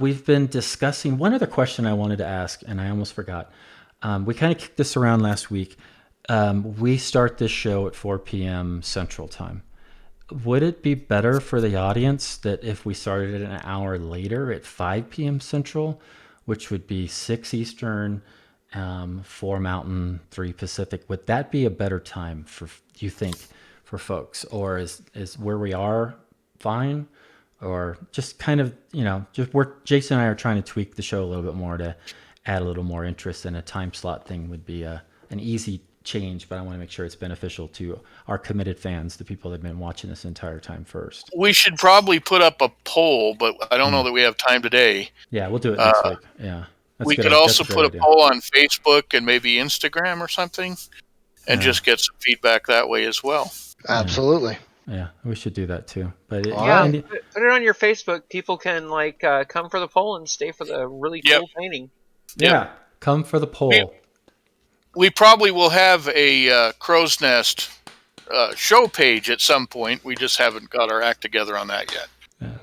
We've been discussing one other question I wanted to ask, and I almost forgot. We kind of kicked this around last week. We start this show at 4 p.m. Central Time. Would it be better for the audience that if we started it an hour later at 5 p.m. Central, which would be 6 Eastern, 4 Mountain, 3 Pacific? Would that be a better time for you think for folks, or is where we are fine, or just kind of just where Jason and I are trying to tweak the show a little bit more to add a little more interest, and a time slot thing would be an easy change, but I want to make sure it's beneficial to our committed fans, the people that have been watching this entire time first. We should probably put up a poll, but I don't know that we have time today. Yeah, we'll do it next week. Yeah. We could also put a poll on Facebook and maybe Instagram or something, and just get some feedback that way as well. Absolutely. Yeah, we should do that too. But Put it on your Facebook. People can come for the poll and stay for the really cool painting. Yeah, come for the poll. we probably will have a Crow's Nest show page at some point. We just haven't got our act together on that yet.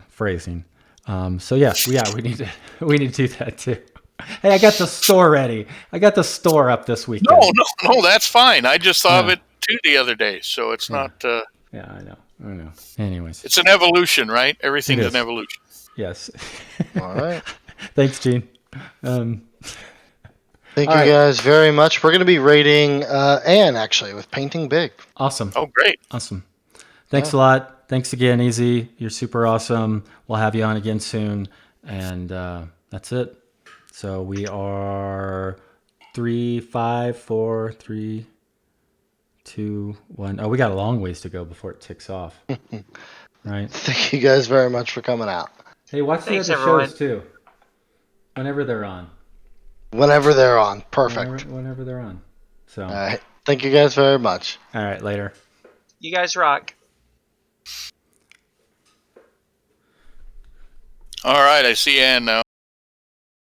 Phrasing. So yes, we need to do that too. Hey, I got the store ready. I got the store up this weekend. No, that's fine. I just thought of it too the other day, so it's not. Yeah, I know. Anyways, it's an evolution, right? Everything's an evolution. Yes. All right. Thanks, Gene. Thank you guys very much. We're going to be rating Anne, actually, with Painting Big. Awesome. Oh, great. Awesome. Thanks a lot. Thanks again, Izzy. You're super awesome. We'll have you on again soon. And that's it. So we are 3, 5, 4, 3, 2, 1. Oh, we got a long ways to go before it ticks off. Right? Thank you guys very much for coming out. Hey, watch the other shows too. Whenever they're on. Whenever they're on. Perfect. Whenever they're on. So. All right. Thank you guys very much. All right. Later. You guys rock. All right. I see Ann now.